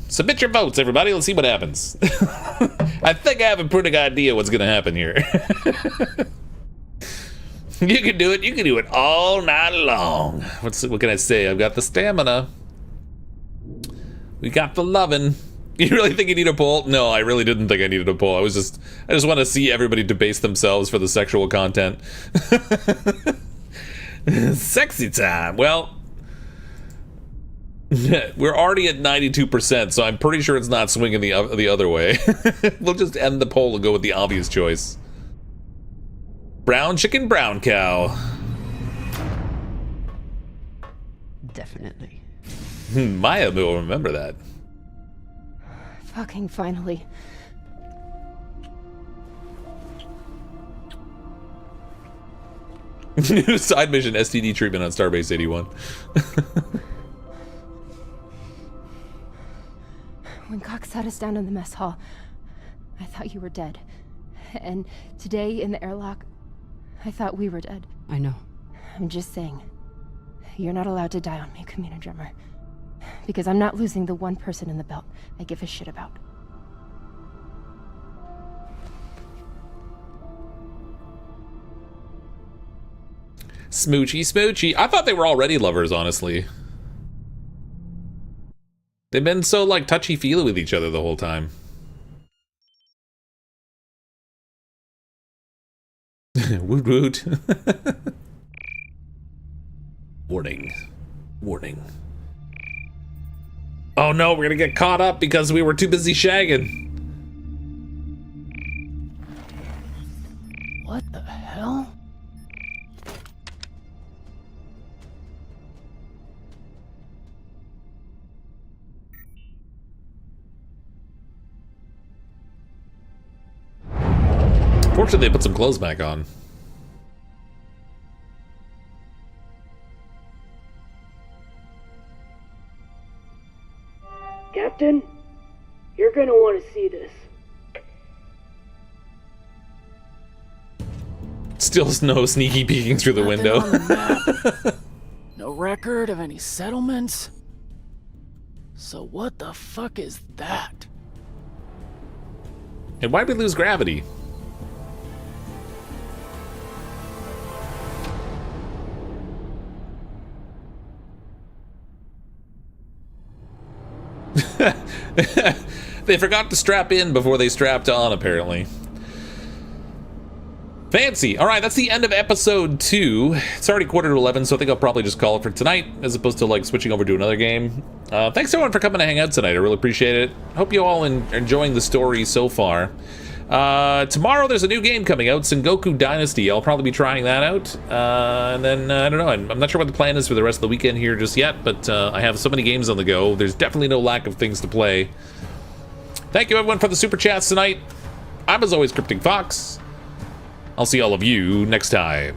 Submit your votes, everybody. Let's see what happens. I think I have a pretty good idea what's going to happen here. You can do it. You can do it all night long. What can I say? I've got the stamina. We got the lovin'. You really think you need a poll? No, I really didn't think I needed a poll. I just want to see everybody debase themselves for the sexual content. Sexy time. Well, we're already at 92%, so I'm pretty sure it's not swinging the other way. We'll just end the poll and go with the obvious choice. Brown chicken, brown cow. Definitely. Maya will remember that. Fucking finally. New side mission, STD treatment on Starbase 81. When Cox sat us down in the mess hall, I thought you were dead. And today in the airlock, I thought we were dead. I know. I'm just saying, you're not allowed to die on me, Camino Drummer. Because I'm not losing the one person in the belt I give a shit about. Smoochy, smoochy. I thought they were already lovers, honestly. They've been so, like, touchy-feely with each other the whole time. Woot woot. Warning. Warning. Oh no, we're gonna get caught up because we were too busy shagging. What the hell? Fortunately, they put some clothes back on. Captain, you're gonna want to see this. Still no sneaky peeking through the window. On the map. No record of any settlements. So what the fuck is that? And why'd we lose gravity? They forgot to strap in before they strapped on, apparently. Fancy. Alright, that's the end of episode 2. It's already 11:15, so I think I'll probably just call it for tonight, as opposed to, like, switching over to another game. Thanks everyone for coming to hang out tonight. I really appreciate it. Hope you all are enjoying the story so far. Tomorrow there's a new game coming out, Sengoku Dynasty. I'll probably be trying that out. And then, I don't know, I'm not sure what the plan is for the rest of the weekend here just yet, but I have so many games on the go. There's definitely no lack of things to play. Thank you everyone for the super chats tonight. I'm as always CrypticFox. I'll see all of you next time.